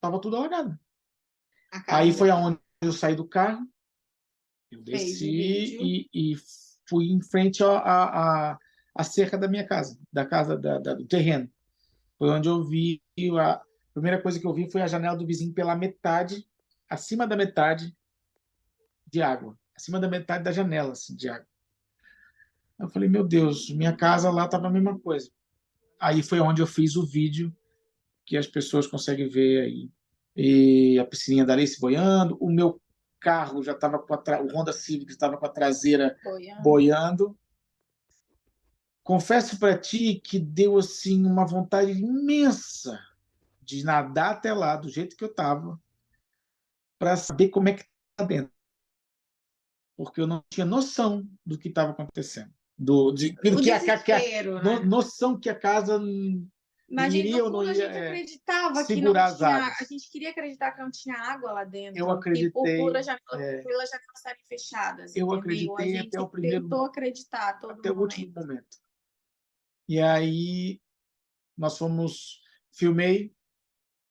tava tudo alagado. a Aí casa foi dele aonde eu saí do carro, eu fez o desci vídeo. e fui em frente à cerca da minha casa, da casa do terreno. Foi onde eu vi a primeira coisa que eu vi foi a janela do vizinho pela metade, acima da metade de água, acima da metade da janela assim, de água. Eu falei, meu Deus, minha casa lá estava a mesma coisa. Aí foi onde eu fiz o vídeo que as pessoas conseguem ver aí. E a piscininha da Alice boiando, o meu carro já estava o Honda Civic estava com a traseira boiando. Confesso para ti que deu assim uma vontade imensa de nadar até lá do jeito que eu estava para saber como é que está dentro, porque eu não tinha noção do que estava acontecendo, O desespero, né? noção que a casa Mas, gente, iria no ou não fundo, a gente ia acreditava que não segurar as tinha. A águas. gente queria acreditar que não tinha água lá Eu dentro, que acreditei, pelas janelas estarem fechadas, eu entendeu? A acreditei gente tentou acreditar a todo até o último momento. momento. E aí nós filmei,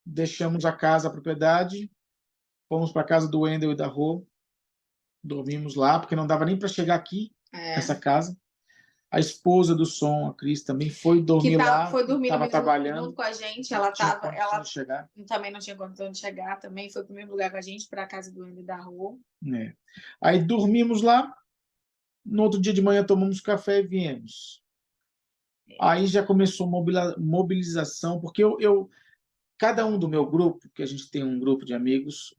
deixamos a casa, a propriedade, fomos para a casa do Wendel e da Rô, dormimos lá, porque não dava nem para chegar aqui, nessa casa. A esposa do som, a Cris, também foi dormir lá, Foi dormir no estava mesmo junto trabalhando, com a gente. não Ela tinha condição de chegar. também não tinha condição de chegar, também foi para o mesmo lugar com a gente, para a casa do Andy da Rua. É. Aí dormimos lá, no outro dia de manhã tomamos café e viemos. Aí já começou mobilização, porque cada um do meu grupo, que a gente tem um grupo de amigos,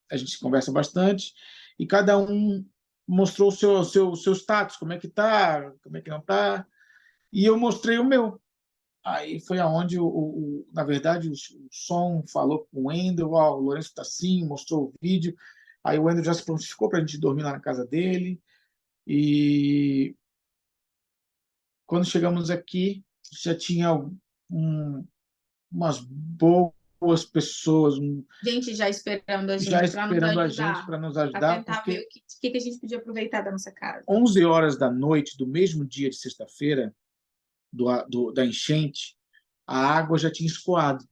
a gente conversa bastante, e cada um mostrou o seu status, como é que tá, como é que não tá, e eu mostrei o meu. Aí foi aonde, na verdade, o som falou com o Wendel, o Lourenço está assim, mostrou o vídeo, aí o Wendel já se prontificou para a gente dormir lá na casa dele, e quando chegamos aqui, já tinha umas boas pessoas Gente já esperando a já gente para nos esperando a gente ajudar, para nos a ajudar, tentar ver porque o que a gente podia aproveitar da nossa casa. 11 horas da noite do mesmo dia de sexta-feira, da enchente, a água já tinha escoado,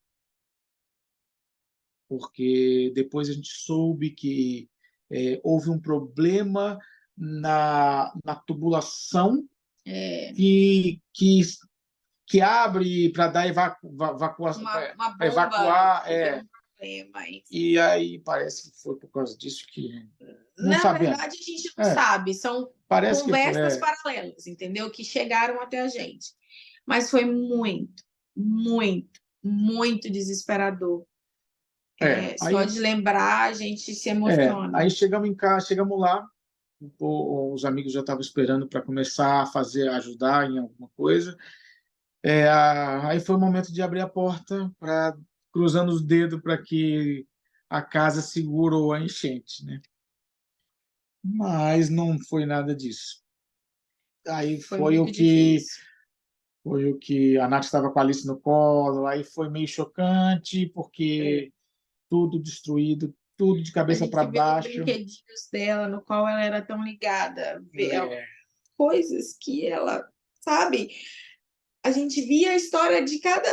porque depois a gente soube que houve um problema na tubulação É, que abre para dar evacuação, uma para bomba evacuar. que deu um problema. Enfim. E aí parece que foi por causa disso que não Na sabemos. verdade, a gente não sabe, são Parece que foi. conversas paralelas, entendeu? Que chegaram até a gente. Mas foi muito, muito, muito desesperador. Só Aí, de lembrar, a gente se emociona. aí chegamos em casa, chegamos lá, os amigos já estavam esperando para começar a ajudar em alguma coisa. Aí foi o momento de abrir a porta, cruzando os dedos para que a casa segurou a enchente, né? Mas não foi nada disso. Aí Foi muito difícil. foi o que a Nath estava com a Alice no colo, aí foi meio chocante, porque tudo destruído, tudo de A cabeça gente para vê os baixo. brinquedinhos dela, no qual ela era tão ligada, É, coisas que ela, sabe? A gente via a história de cada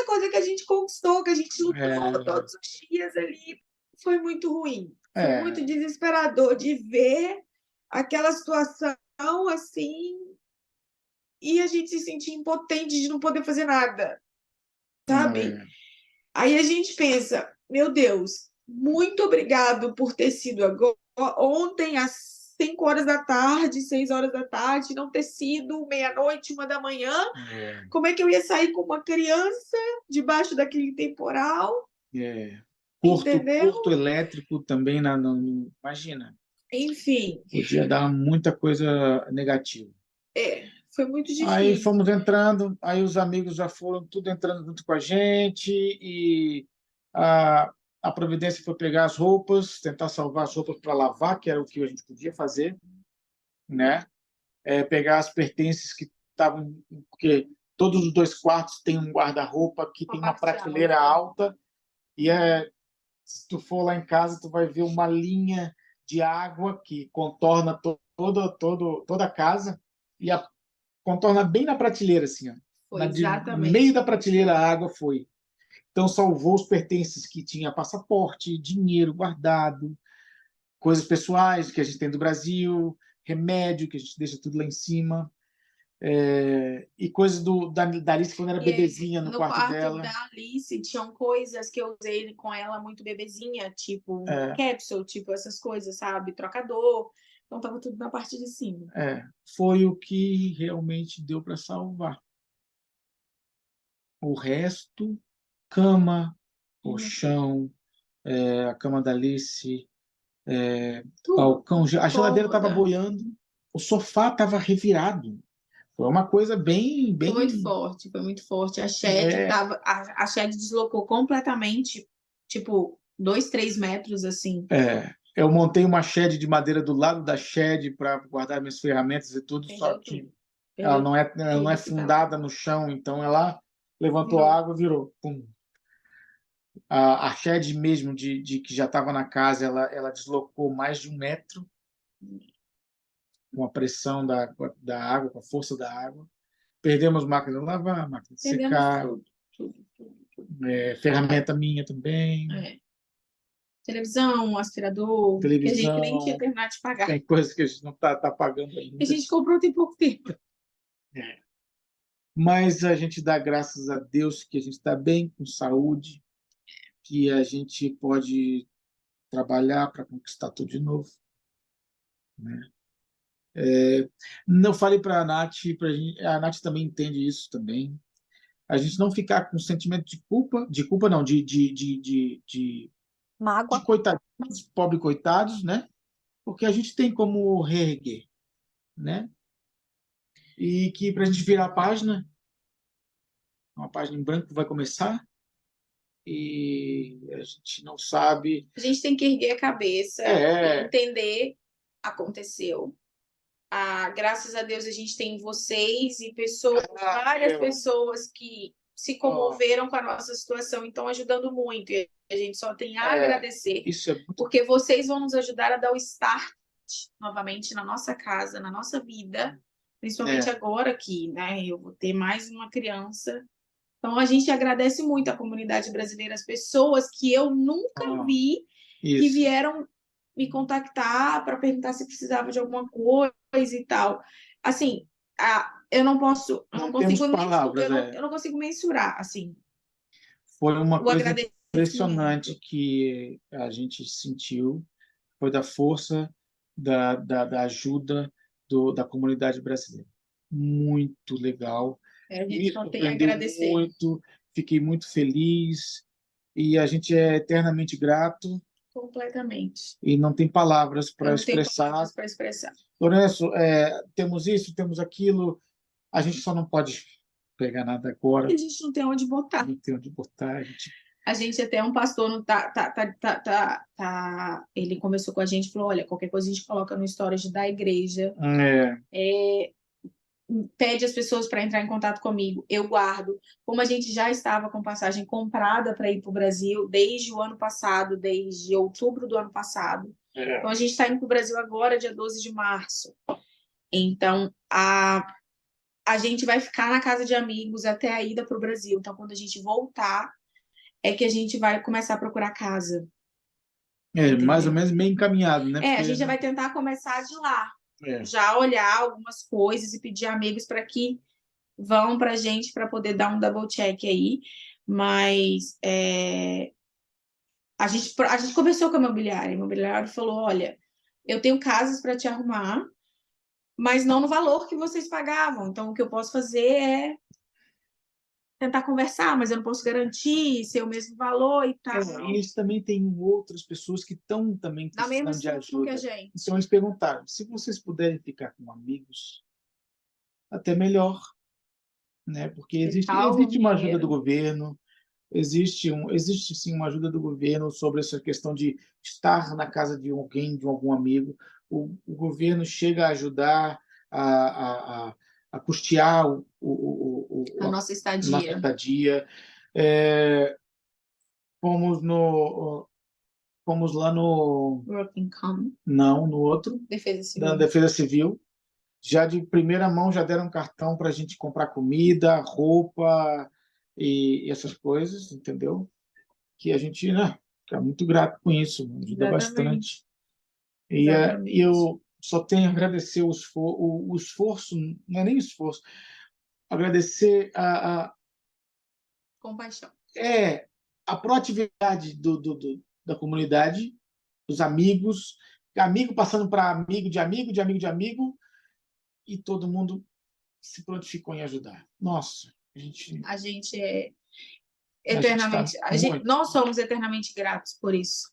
coisa que a gente conquistou, que a gente lutou todos os dias ali. Foi muito ruim. Foi muito desesperador de ver aquela situação assim e a gente se sentir impotente de não poder fazer nada, sabe? Aí a gente pensa, meu Deus, muito obrigado por ter sido agora, ontem às 5 horas da tarde, 6 horas da tarde, não ter sido meia-noite, 1 da manhã. Como é que eu ia sair com uma criança debaixo daquele temporal? Curto elétrico também, imagina. Enfim. Podia dar muita coisa negativa. Foi muito Aí difícil. fomos entrando, aí os amigos já foram tudo entrando junto com a gente e a, a providência foi pegar as roupas, tentar salvar as roupas para lavar, que era o que a gente podia fazer, né? Pegar as pertences que estavam, porque todos os 2 quartos têm um guarda-roupa que tem uma parte prateleira alta e se tu for lá em casa tu vai ver uma linha de água que contorna toda a casa e contorna bem na prateleira assim, ó. Foi No meio exatamente. da prateleira a água foi. Então salvou os pertences que tinha passaporte, dinheiro guardado, coisas pessoais que a gente tem do Brasil, remédio que a gente deixa tudo lá em cima. E coisas da Alice quando era E aí, bebezinha no no quarto quarto dela. da Alice tinham coisas que eu usei com ela muito bebezinha, tipo É, capsule, tipo essas coisas, sabe? Trocador. Então tava tudo na parte de cima. foi o que realmente deu para salvar. O resto, cama, colchão, a cama da Alice, Tudo. balcão, a geladeira estava Cômoda. boiando, o sofá estava revirado. Foi uma coisa bem, Foi muito bem. forte, foi muito forte. A Shed tava, a Shed deslocou completamente, tipo, 2, 3 metros assim. Eu montei uma shed de madeira do lado da shed para guardar minhas ferramentas e tudo, só Perdeu que tudo. ela Perdeu não é tudo que tava. fundada no chão, então ela levantou Virou. a água, virou. Pum. A shed mesmo de que já estava na casa, ela deslocou mais de 1 metro com a pressão da água, com a força da água. Perdemos máquina de lavar, máquina de Perdemos secar, tudo, tudo, tudo, tudo. ferramenta minha também, É. Televisão, aspirador, que a gente nem tinha televisão, terminado de pagar. tem coisas que a gente não tá pagando A ainda. gente comprou tem pouco tempo. Mas a gente dá graças a Deus que a gente está bem, com saúde, que a gente pode trabalhar para conquistar tudo de novo, né? Não falei para a Nath, a Nath também entende isso também. A gente não ficar com sentimento de culpa não, de Mágoa. coitadinhos, pobre coitados, né? Porque a gente tem como reerguer, né? E que para a gente virar a página, uma página em branco vai começar e a gente não sabe. A gente tem que erguer a cabeça e entender aconteceu. Graças a Deus a gente tem vocês e pessoas, várias pessoas que se comoveram com a nossa situação e estão ajudando muito. E a gente só tem a agradecer. Isso é muito... Porque vocês vão nos ajudar a dar o start novamente na nossa casa, na nossa vida, principalmente agora que, né, eu vou ter mais uma criança. Então a gente agradece muito à comunidade brasileira, as pessoas que eu nunca vi que vieram me contactar para perguntar se precisava de alguma coisa e tal. Assim, eu não posso, eu não consigo palavras, eu não consigo mensurar, assim, foi uma o coisa agradecimento. impressionante que a gente sentiu, foi da força, da ajuda da comunidade brasileira. Muito legal. A gente Me só tem a surpreendeu agradecer. muito, fiquei muito feliz e a gente é eternamente grato Completamente. e não tem palavras Eu para não tenho expressar. palavras para expressar. Lourenço, temos isso, temos aquilo, a gente só não pode pegar nada agora. A gente não tem onde botar. Não tem onde botar. A gente até um pastor ele conversou com a gente e falou: olha, qualquer coisa a gente coloca no storage da igreja. Pede as pessoas para entrar em contato comigo, eu guardo. Como a gente já estava com passagem comprada para ir para o Brasil desde o ano passado, desde outubro do ano passado. Então a gente está indo para o Brasil agora, dia 12 de março. Então a gente vai ficar na casa de amigos até a ida para o Brasil. Então quando a gente voltar, é que a gente vai começar a procurar casa. Mais ou menos meio encaminhado, né? A gente já vai tentar começar de lá. Já olhar algumas coisas e pedir amigos para que vão para a gente para poder dar um double check aí. Mas a gente conversou com a imobiliária falou: olha, eu tenho casas para te arrumar, mas não no valor que vocês pagavam. Então, o que eu posso fazer é tentar conversar, mas eu não posso garantir ser o mesmo valor e tal. E eles também têm outras pessoas que estão também precisando de ajuda. Que a gente. Então, eles perguntaram, se vocês puderem ficar com amigos, até melhor, né? Porque Ficar o existe uma ajuda do dinheiro. governo, existe sim uma ajuda do governo sobre essa questão de estar na casa de alguém, de algum amigo. O governo chega a ajudar a custear A a nossa nossa estadia. estadia. É, fomos no, fomos lá no, Work income. não, no outro, Defesa da civil. Defesa Civil. Já de primeira mão já deram um cartão para a gente comprar comida, roupa e essas coisas, entendeu? Que a gente, né, fica muito grato com isso, ajuda Exatamente. bastante. E Exatamente. eu só tenho a agradecer o esforço, não é nem esforço, agradecer Compaixão. a proatividade da comunidade, dos amigos, amigo passando para amigo de amigo, de amigo de amigo, e todo mundo se prontificou em ajudar. Nossa, A gente é a gente está eternamente. muito. Nós somos eternamente gratos por isso.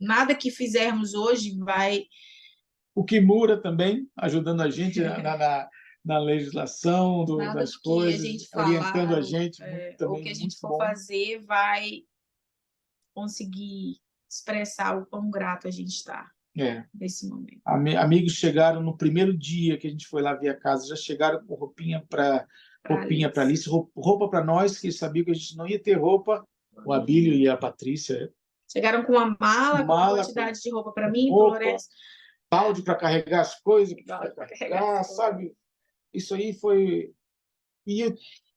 Nada que fizermos hoje vai. O Kimura também ajudando a gente na legislação Nada das do que a coisas, gente orientando falar a gente, ou que também a gente muito for bom. fazer vai conseguir expressar o quão grato a gente está É. nesse momento. Amigos chegaram no primeiro dia que a gente foi lá ver a casa, já chegaram com roupinha para Alice, roupa para nós, que sabiam que a gente não ia ter roupa, o Abílio e a Patrícia. Chegaram com uma mala, com uma quantidade de roupa para mim, para o Lourenço. Balde para carregar as coisas, Para carregar, sabe? Isso aí foi. E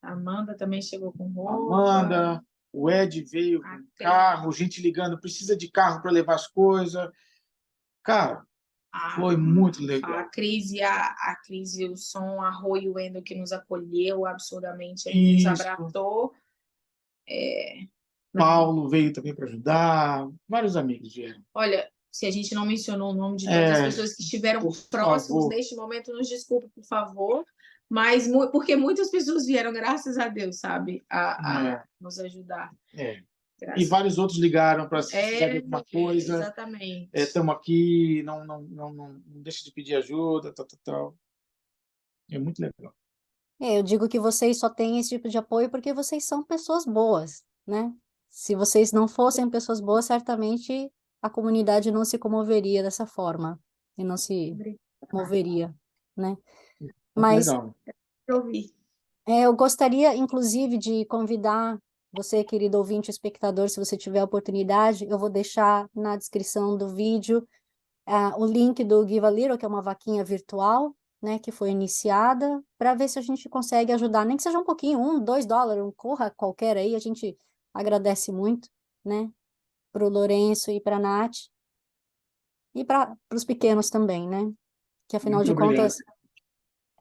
a Amanda também chegou com roupa. Amanda, o Ed veio com carro, gente ligando, precisa de carro para levar as coisas. Cara, foi muito legal. A Cris e o Som, a Rô e o Wendel que nos acolheu absurdamente, aí, nos abraçou. Paulo veio também para ajudar, vários amigos vieram. Olha, se a gente não mencionou o nome de todas as pessoas que estiveram próximos neste momento, nos desculpe, por favor, mas porque muitas pessoas vieram, graças a Deus, sabe, a nos ajudar. E vários outros ligaram para se precisar de alguma coisa. Exatamente. Estamos aqui, não deixe de pedir ajuda, tal. É muito legal. Eu digo que vocês só têm esse tipo de apoio porque vocês são pessoas boas, né? Se vocês não fossem pessoas boas, certamente a comunidade não se comoveria dessa forma e não se moveria, né? Mas Legal. eu gostaria, inclusive, de convidar você, querido ouvinte, espectador, se você tiver a oportunidade, eu vou deixar na descrição do vídeo o link do Give a Little, que é uma vaquinha virtual, né, que foi iniciada, para ver se a gente consegue ajudar, nem que seja um pouquinho, $2, um corra qualquer aí, a gente agradece muito, né, para o Lourenço e para a Nath, e para os pequenos também, né, que afinal Muito de obrigado. contas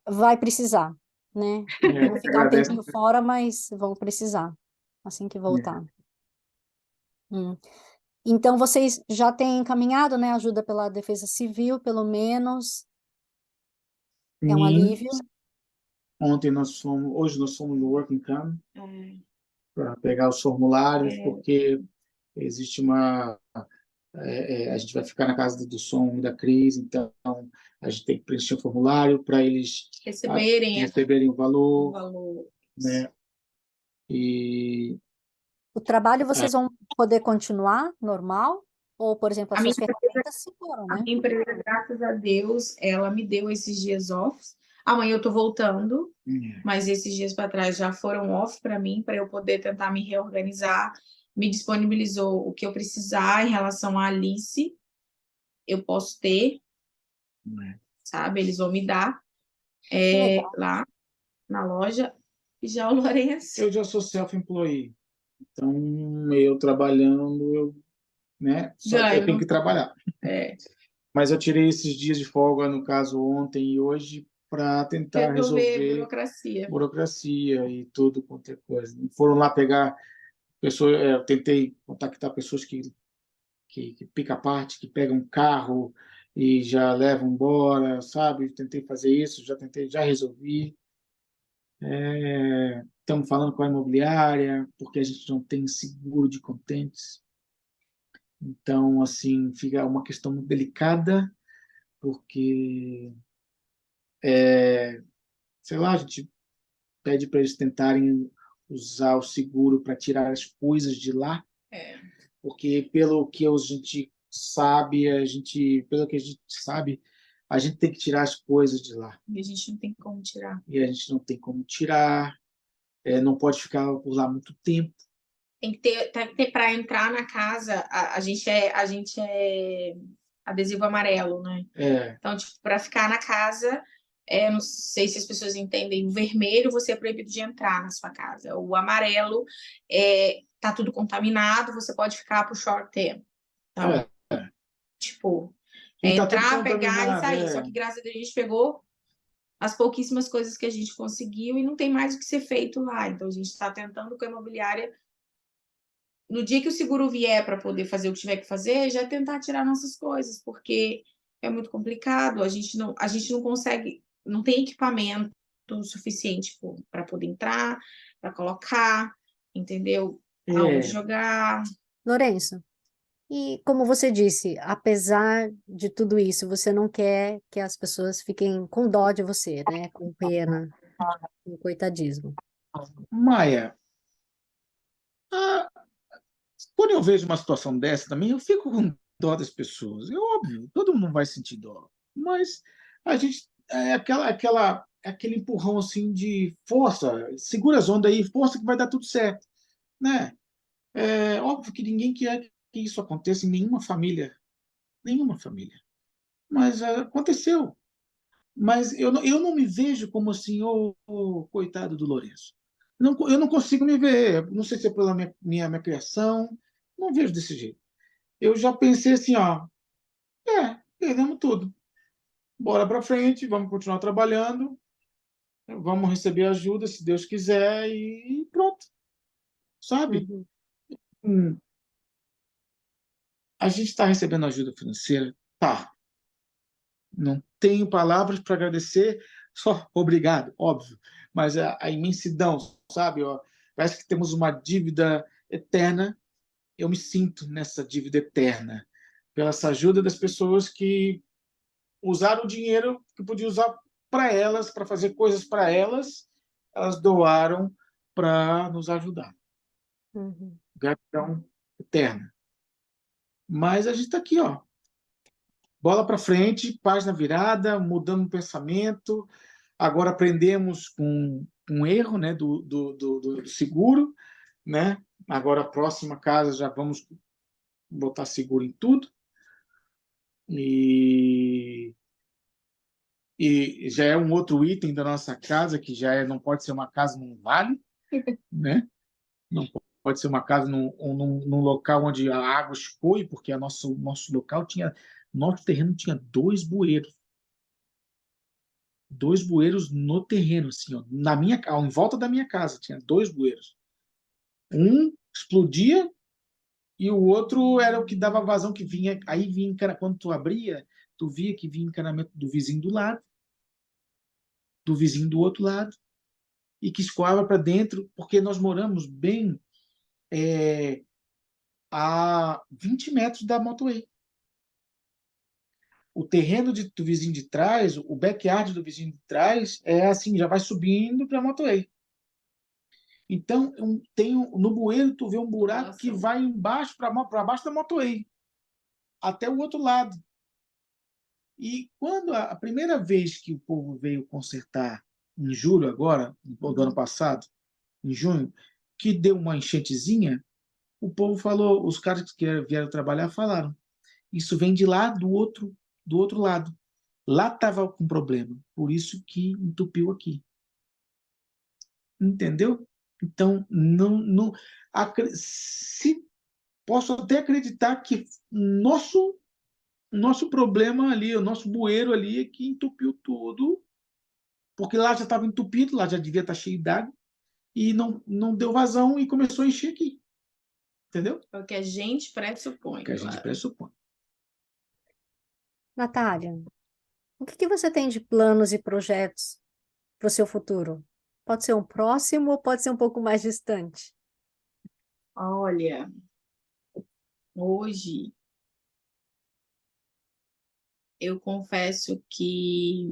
vai precisar, né, vão ficar um tempinho fora, mas vão precisar, assim que voltar. Então, vocês já têm encaminhado, né, ajuda pela Defesa Civil, pelo menos, é um alívio. Hoje nós fomos no Work Income para pegar os formulários, porque existe a gente vai ficar na casa do Som e da Cris, então a gente tem que preencher o formulário para eles receberem o valor, né? E O trabalho vocês vão poder continuar normal? Ou, por exemplo, as suas ferramentas se foram, né? A minha empresa, graças a Deus, ela me deu esses dias off. Amanhã eu tô voltando, mas esses dias para trás já foram off para mim, para eu poder tentar me reorganizar. Me disponibilizou o que eu precisar em relação à Alice. Eu posso ter, sabe? Eles vão me dar lá na loja. E já o Lourenço. Eu já sou self-employee, então eu trabalhando, né? Eu tenho que trabalhar. Mas eu tirei esses dias de folga, no caso ontem e hoje, para tentar resolver burocracia e tudo quanto é coisa. Foram lá pegar pessoas, eu tentei contactar pessoas que pica parte, que pegam um carro e já levam embora, sabe? Tentei fazer isso, já resolvi. Estamos falando com a imobiliária, porque a gente não tem seguro de contentes. Então, assim, fica uma questão muito delicada, porque sei lá, a gente pede para eles tentarem usar o seguro para tirar as coisas de lá, É, porque pelo que a gente sabe, a gente tem que tirar as coisas de lá. e a gente não tem como tirar. E a gente não tem como tirar, não pode ficar por lá muito tempo. Tem que ter para entrar na casa, a gente é adesivo amarelo, né? É, Então, tipo, para ficar na casa, não sei se as pessoas entendem, o vermelho você é proibido de entrar na sua casa. O amarelo tá tudo contaminado, você pode ficar por short term. Então, é. tipo, E tá tudo entrar, pegar e contaminado, sair. Só que graças a Deus a gente pegou as pouquíssimas coisas que a gente conseguiu e não tem mais o que ser feito lá. Então, a gente está tentando com a imobiliária, no dia que o seguro vier para poder fazer o que tiver que fazer, já tentar tirar nossas coisas, porque é muito complicado, a gente não consegue, não tem equipamento suficiente para poder entrar, para colocar, entendeu? Aonde É, jogar. Lourenço, e como você disse, apesar de tudo isso, você não quer que as pessoas fiquem com dó de você, né? Com pena, com coitadismo. Maia, ah, quando eu vejo uma situação dessa também, eu fico com dó das pessoas. É óbvio, todo mundo vai sentir dó. Mas a gente aquele empurrão assim de força, segura as ondas aí, força que vai dar tudo certo, né? É óbvio que ninguém quer que isso aconteça em nenhuma família. Mas aconteceu. Mas eu não me vejo como assim, coitado do Lourenço. Não, eu não consigo me ver. Não sei se é pela minha criação. Não vejo desse jeito. Eu já pensei assim, ó, perdemos tudo. Bora para frente, vamos continuar trabalhando, vamos receber ajuda, se Deus quiser, e pronto, sabe? Uhum. Hum, A gente está recebendo ajuda financeira? Tá. Não tenho palavras para agradecer, só obrigado, óbvio, mas a imensidão, sabe? Ó, parece que temos uma dívida eterna. Eu me sinto nessa dívida eterna pela essa ajuda das pessoas que usaram o dinheiro que podia usar para elas, para fazer coisas para elas, elas doaram para nos ajudar. Uhum. Gratidão eterna. Mas a gente está aqui, ó, bola para frente, página virada, mudando o pensamento. Agora aprendemos com um erro, né, do seguro, né? Agora a próxima casa já vamos botar seguro em tudo e, e já é um outro item da nossa casa que não pode ser uma casa num vale, né? Não pode ser uma casa num local onde a água escoe, porque nosso local nosso terreno tinha dois bueiros no terreno, assim, ó, em volta da minha casa tinha dois bueiros. Um explodia e o outro era o que dava vazão, que vinha, aí vinha, quando tu abria, tu via que vinha encanamento do vizinho do lado, do vizinho do outro lado, e que escoava para dentro, porque nós moramos bem a 20 metros da motorway. O terreno do vizinho de trás, o backyard do vizinho de trás, é assim, já vai subindo para a motorway. Então, no bueiro, tu vê um buraco que vai embaixo, para baixo da motorway, até o outro lado. E quando a primeira vez que o povo veio consertar, em julho agora, do ano passado, em junho, que deu uma enchentezinha, o povo falou, os caras que vieram trabalhar falaram, isso vem de lá do outro lado. Lá estava com problema, por isso que entupiu aqui. Entendeu? Então, não se posso até acreditar que nosso problema ali, o nosso bueiro ali é que entupiu tudo, porque lá já estava entupido, lá já devia estar cheio d'água, e não deu vazão e começou a encher aqui. Entendeu? É o que a gente O pressupõe, que a gente claro. pressupõe. Natália, o que que você tem de planos e projetos para o seu futuro? Pode ser um próximo ou pode ser um pouco mais distante? Olha, hoje eu confesso que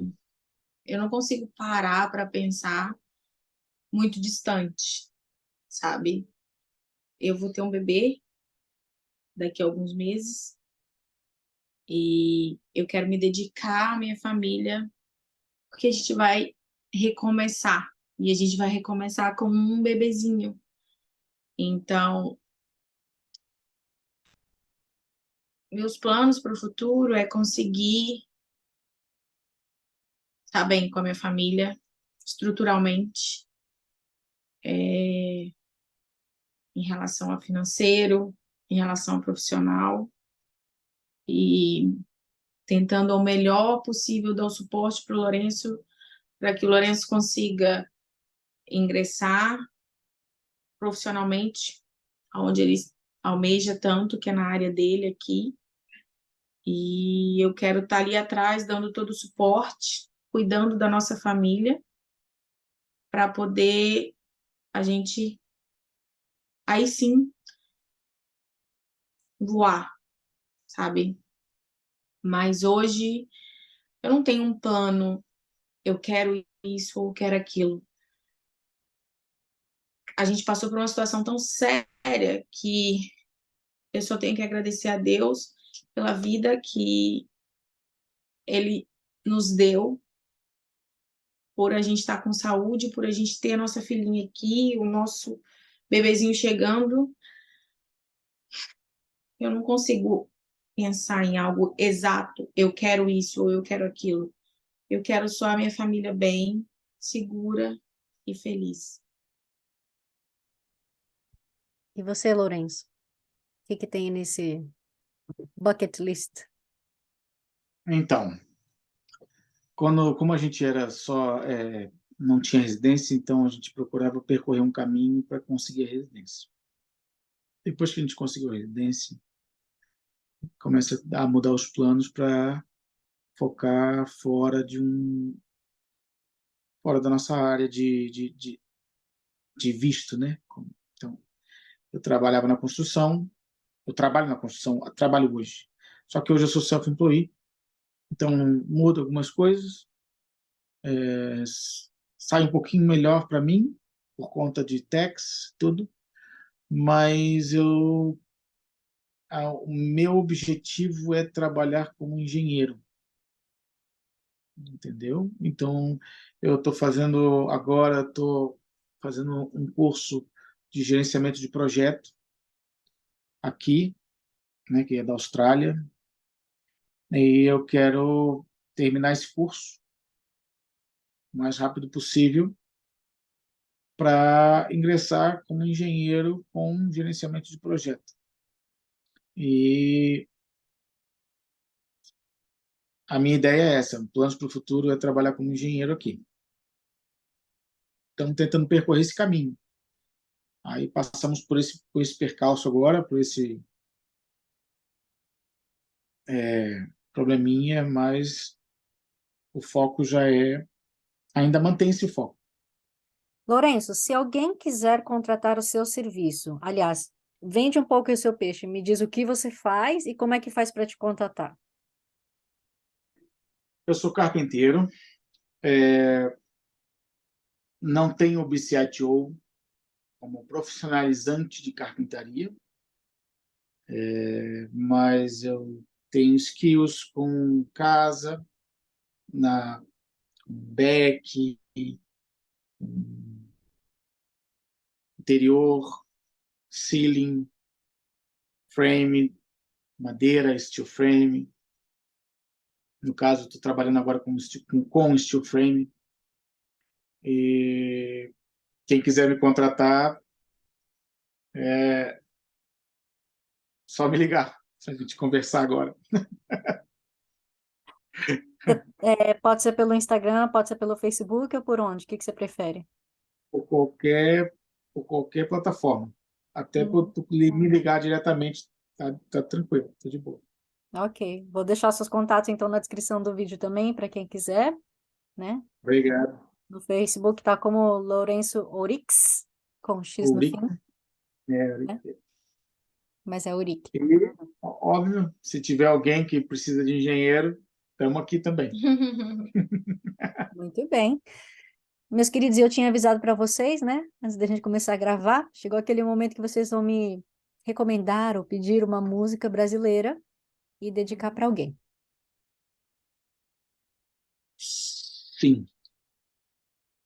eu não consigo parar para pensar muito distante, sabe? Eu vou ter um bebê daqui a alguns meses e eu quero me dedicar à minha família, porque a gente vai recomeçar. E a gente vai recomeçar com um bebezinho. Então, meus planos para o futuro é conseguir estar bem com a minha família, estruturalmente, em relação ao financeiro, em relação ao profissional, e tentando o melhor possível dar o suporte para o Lourenço, para que o Lourenço consiga ingressar profissionalmente, onde ele almeja tanto, que é na área dele aqui. E eu quero estar ali atrás, dando todo o suporte, cuidando da nossa família, para poder a gente, aí sim, voar, sabe? Mas hoje eu não tenho um plano, eu quero isso ou quero aquilo. A gente passou por uma situação tão séria que eu só tenho que agradecer a Deus pela vida que Ele nos deu, por a gente estar com saúde, por a gente ter a nossa filhinha aqui, o nosso bebezinho chegando. Eu não consigo pensar em algo exato, eu quero isso ou eu quero aquilo. Eu quero só a minha família bem, segura e feliz. E você, Lourenço? O que que tem nesse bucket list? Então, como a gente era só, não tinha residência, então a gente procurava percorrer um caminho para conseguir a residência. Depois que a gente conseguiu a residência, começa a mudar os planos para focar fora da nossa área de visto, né? Então, eu trabalhava na construção, eu trabalho na construção, trabalho hoje. Só que hoje eu sou self-employed, então muda algumas coisas, sai um pouquinho melhor para mim, por conta de tax, tudo, mas o meu objetivo é trabalhar como engenheiro, entendeu? Então, eu estou fazendo um curso de gerenciamento de projeto aqui, né, que é da Austrália, e eu quero terminar esse curso o mais rápido possível para ingressar como engenheiro com gerenciamento de projeto. E a minha ideia é essa, planos para o futuro é trabalhar como engenheiro aqui. Estamos tentando percorrer esse caminho. Aí passamos por esse percalço agora, por esse probleminha, mas o foco ainda mantém-se o foco. Lourenço, se alguém quiser contratar o seu serviço, aliás, vende um pouco o seu peixe, me diz o que você faz e como é que faz para te contratar. Eu sou carpinteiro, não tenho o BCITO como profissionalizante de carpintaria, mas eu tenho skills com casa, na back, interior, ceiling, frame, madeira, steel frame. No caso, estou trabalhando agora com steel frame. E quem quiser me contratar, só me ligar, para a gente conversar agora. Pode ser pelo Instagram, pode ser pelo Facebook ou por onde? O que que você prefere? Por qualquer plataforma. Até Uhum. por me ligar diretamente, tá tranquilo, tá de boa. Ok, vou deixar seus contatos então na descrição do vídeo também, para quem quiser, né? Obrigado. No Facebook tá como Lourenço Orix, com X no Uri, fim, né? Uri. Mas é Uric. E, óbvio, se tiver alguém que precisa de engenheiro, estamos aqui também. Muito bem. Meus queridos, eu tinha avisado para vocês, né? Antes da gente começar a gravar, chegou aquele momento que vocês vão me recomendar ou pedir uma música brasileira e dedicar para alguém. Sim.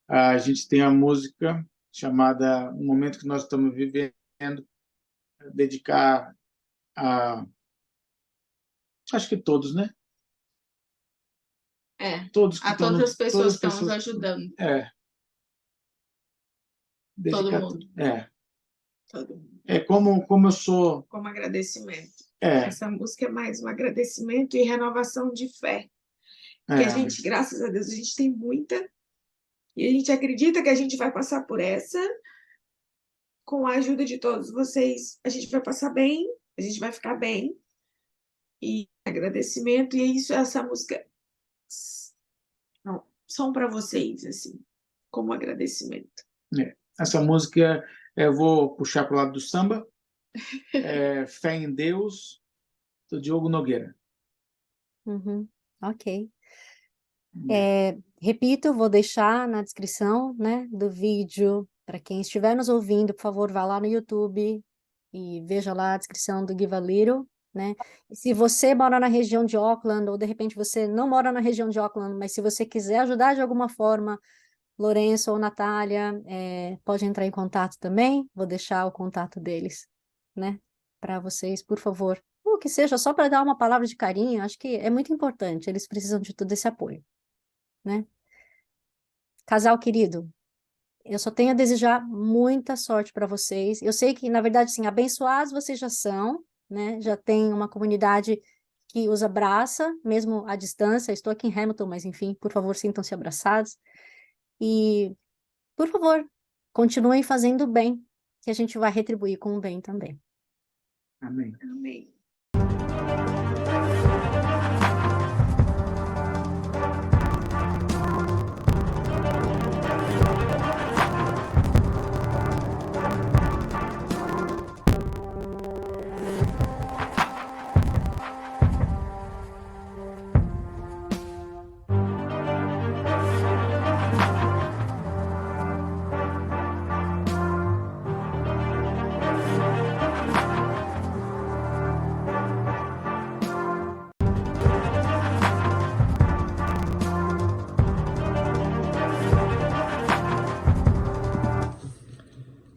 A gente tem a música chamada O Momento que Nós Estamos Vivendo, dedicar a, acho que todos, né? Todos que A estão todas as pessoas todas as que estão nos pessoas. ajudando. Dedicar Todo mundo. Todo mundo. Como eu sou. Como agradecimento. É, Essa música é mais um agradecimento e renovação de fé. Porque a gente, graças a Deus, a gente tem muita. E a gente acredita que a gente vai passar por essa. Com a ajuda de todos vocês, a gente vai passar bem, a gente vai ficar bem. E agradecimento, e é isso, essa música não, são para vocês, assim, como agradecimento. essa música eu vou puxar para o lado do samba. Fé em Deus, do Diogo Nogueira. Uhum, ok. Repito, vou deixar na descrição, né, do vídeo, para quem estiver nos ouvindo, por favor, vá lá no YouTube e veja lá a descrição do Give a Little, né? E se você mora na região de Auckland, ou de repente você não mora na região de Auckland, mas se você quiser ajudar de alguma forma, Lourenço ou Natália, pode entrar em contato também, vou deixar o contato deles, né, para vocês, por favor. Ou que seja só para dar uma palavra de carinho, acho que é muito importante, eles precisam de todo esse apoio, né? Casal querido, eu só tenho a desejar muita sorte para vocês. Eu sei que, na verdade, sim, abençoados vocês já são, né? Já tem uma comunidade que os abraça, mesmo à distância. Estou aqui em Hamilton, mas enfim, por favor, sintam-se abraçados. E, por favor, continuem fazendo o bem, que a gente vai retribuir com o bem também. Amém. Amém.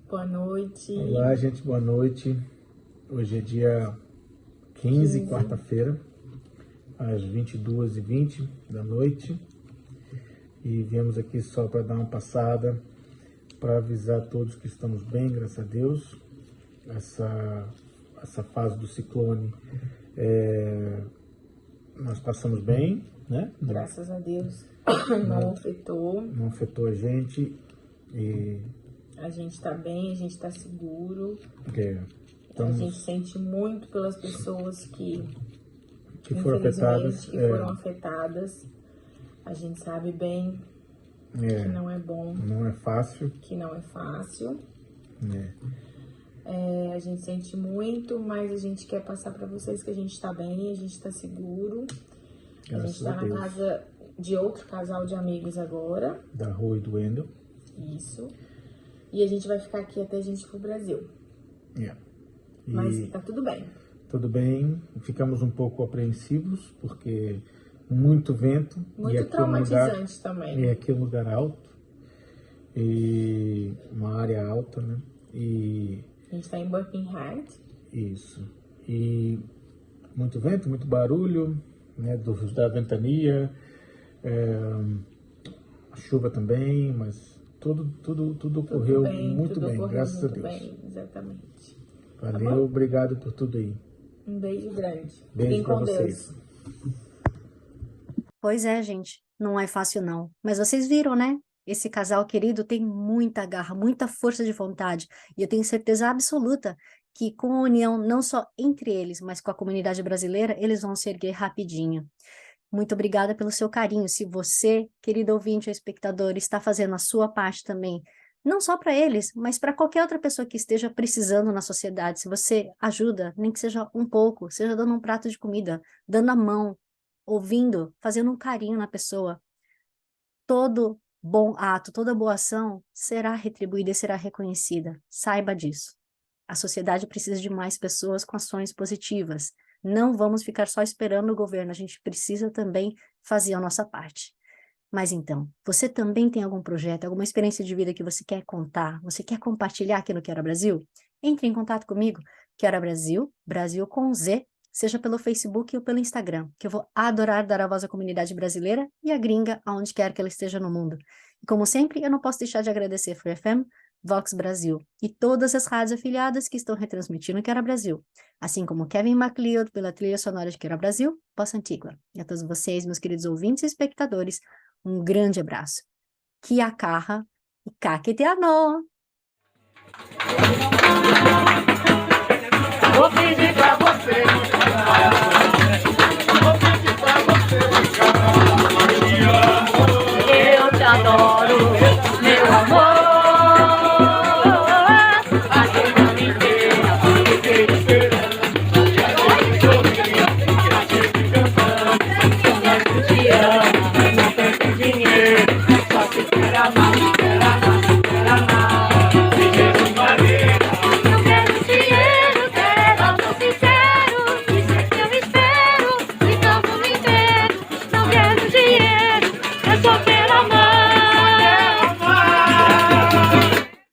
Boa noite. Olá, gente, boa noite. Hoje é dia 15, quarta-feira, às 22h20 da noite. E viemos aqui só para dar uma passada, para avisar a todos que estamos bem, graças a Deus. Essa fase do ciclone, nós passamos bem, né? Graças a Deus, não afetou. Não afetou a gente e... A gente está bem, a gente está seguro. Então, a gente sente muito pelas pessoas que foram afetadas. Foram afetadas. A gente sabe bem que não é bom. Não é fácil. Que não é fácil. A gente sente muito, mas a gente quer passar para vocês que a gente está bem, a gente está seguro. A gente está na casa de outro casal de amigos agora. Da Rua e do Wendel. Isso. E a gente vai ficar aqui até a gente ir pro Brasil. Mas tá tudo bem. Tudo bem. Ficamos um pouco apreensivos, porque muito vento. Muito traumatizante também. E aqui é um lugar alto. E uma área alta, né? E... A gente tá em Birkenhead. Isso. E muito vento, muito barulho, né? Da ventania. Chuva também, mas... Tudo ocorreu muito bem, graças a Deus. Bem, exatamente. Valeu, obrigado por tudo aí. Um beijo grande. Beijo para vocês. Pois é, gente, não é fácil não. Mas vocês viram, né? Esse casal querido tem muita garra, muita força de vontade. E eu tenho certeza absoluta que com a união, não só entre eles, mas com a comunidade brasileira, eles vão se erguer rapidinho. Muito obrigada pelo seu carinho. Se você, querido ouvinte ou espectador, está fazendo a sua parte também, não só para eles, mas para qualquer outra pessoa que esteja precisando na sociedade, se você ajuda, nem que seja um pouco, seja dando um prato de comida, dando a mão, ouvindo, fazendo um carinho na pessoa, todo bom ato, toda boa ação será retribuída e será reconhecida. Saiba disso. A sociedade precisa de mais pessoas com ações positivas. Não vamos ficar só esperando o governo, a gente precisa também fazer a nossa parte. Mas então, você também tem algum projeto, alguma experiência de vida que você quer contar, você quer compartilhar aqui no Quero Brasil? Entre em contato comigo, Quero Brasil, Brasil com Z, seja pelo Facebook ou pelo Instagram, que eu vou adorar dar a voz à comunidade brasileira e à gringa, aonde quer que ela esteja no mundo. E como sempre, eu não posso deixar de agradecer Free FM, Vox Brasil e todas as rádios afiliadas que estão retransmitindo Quero Brasil, assim como Kevin MacLeod pela trilha sonora de Quero Brasil, Bossa Antigua. E a todos vocês, meus queridos ouvintes e espectadores, um grande abraço. Kia kaha e kakete ano!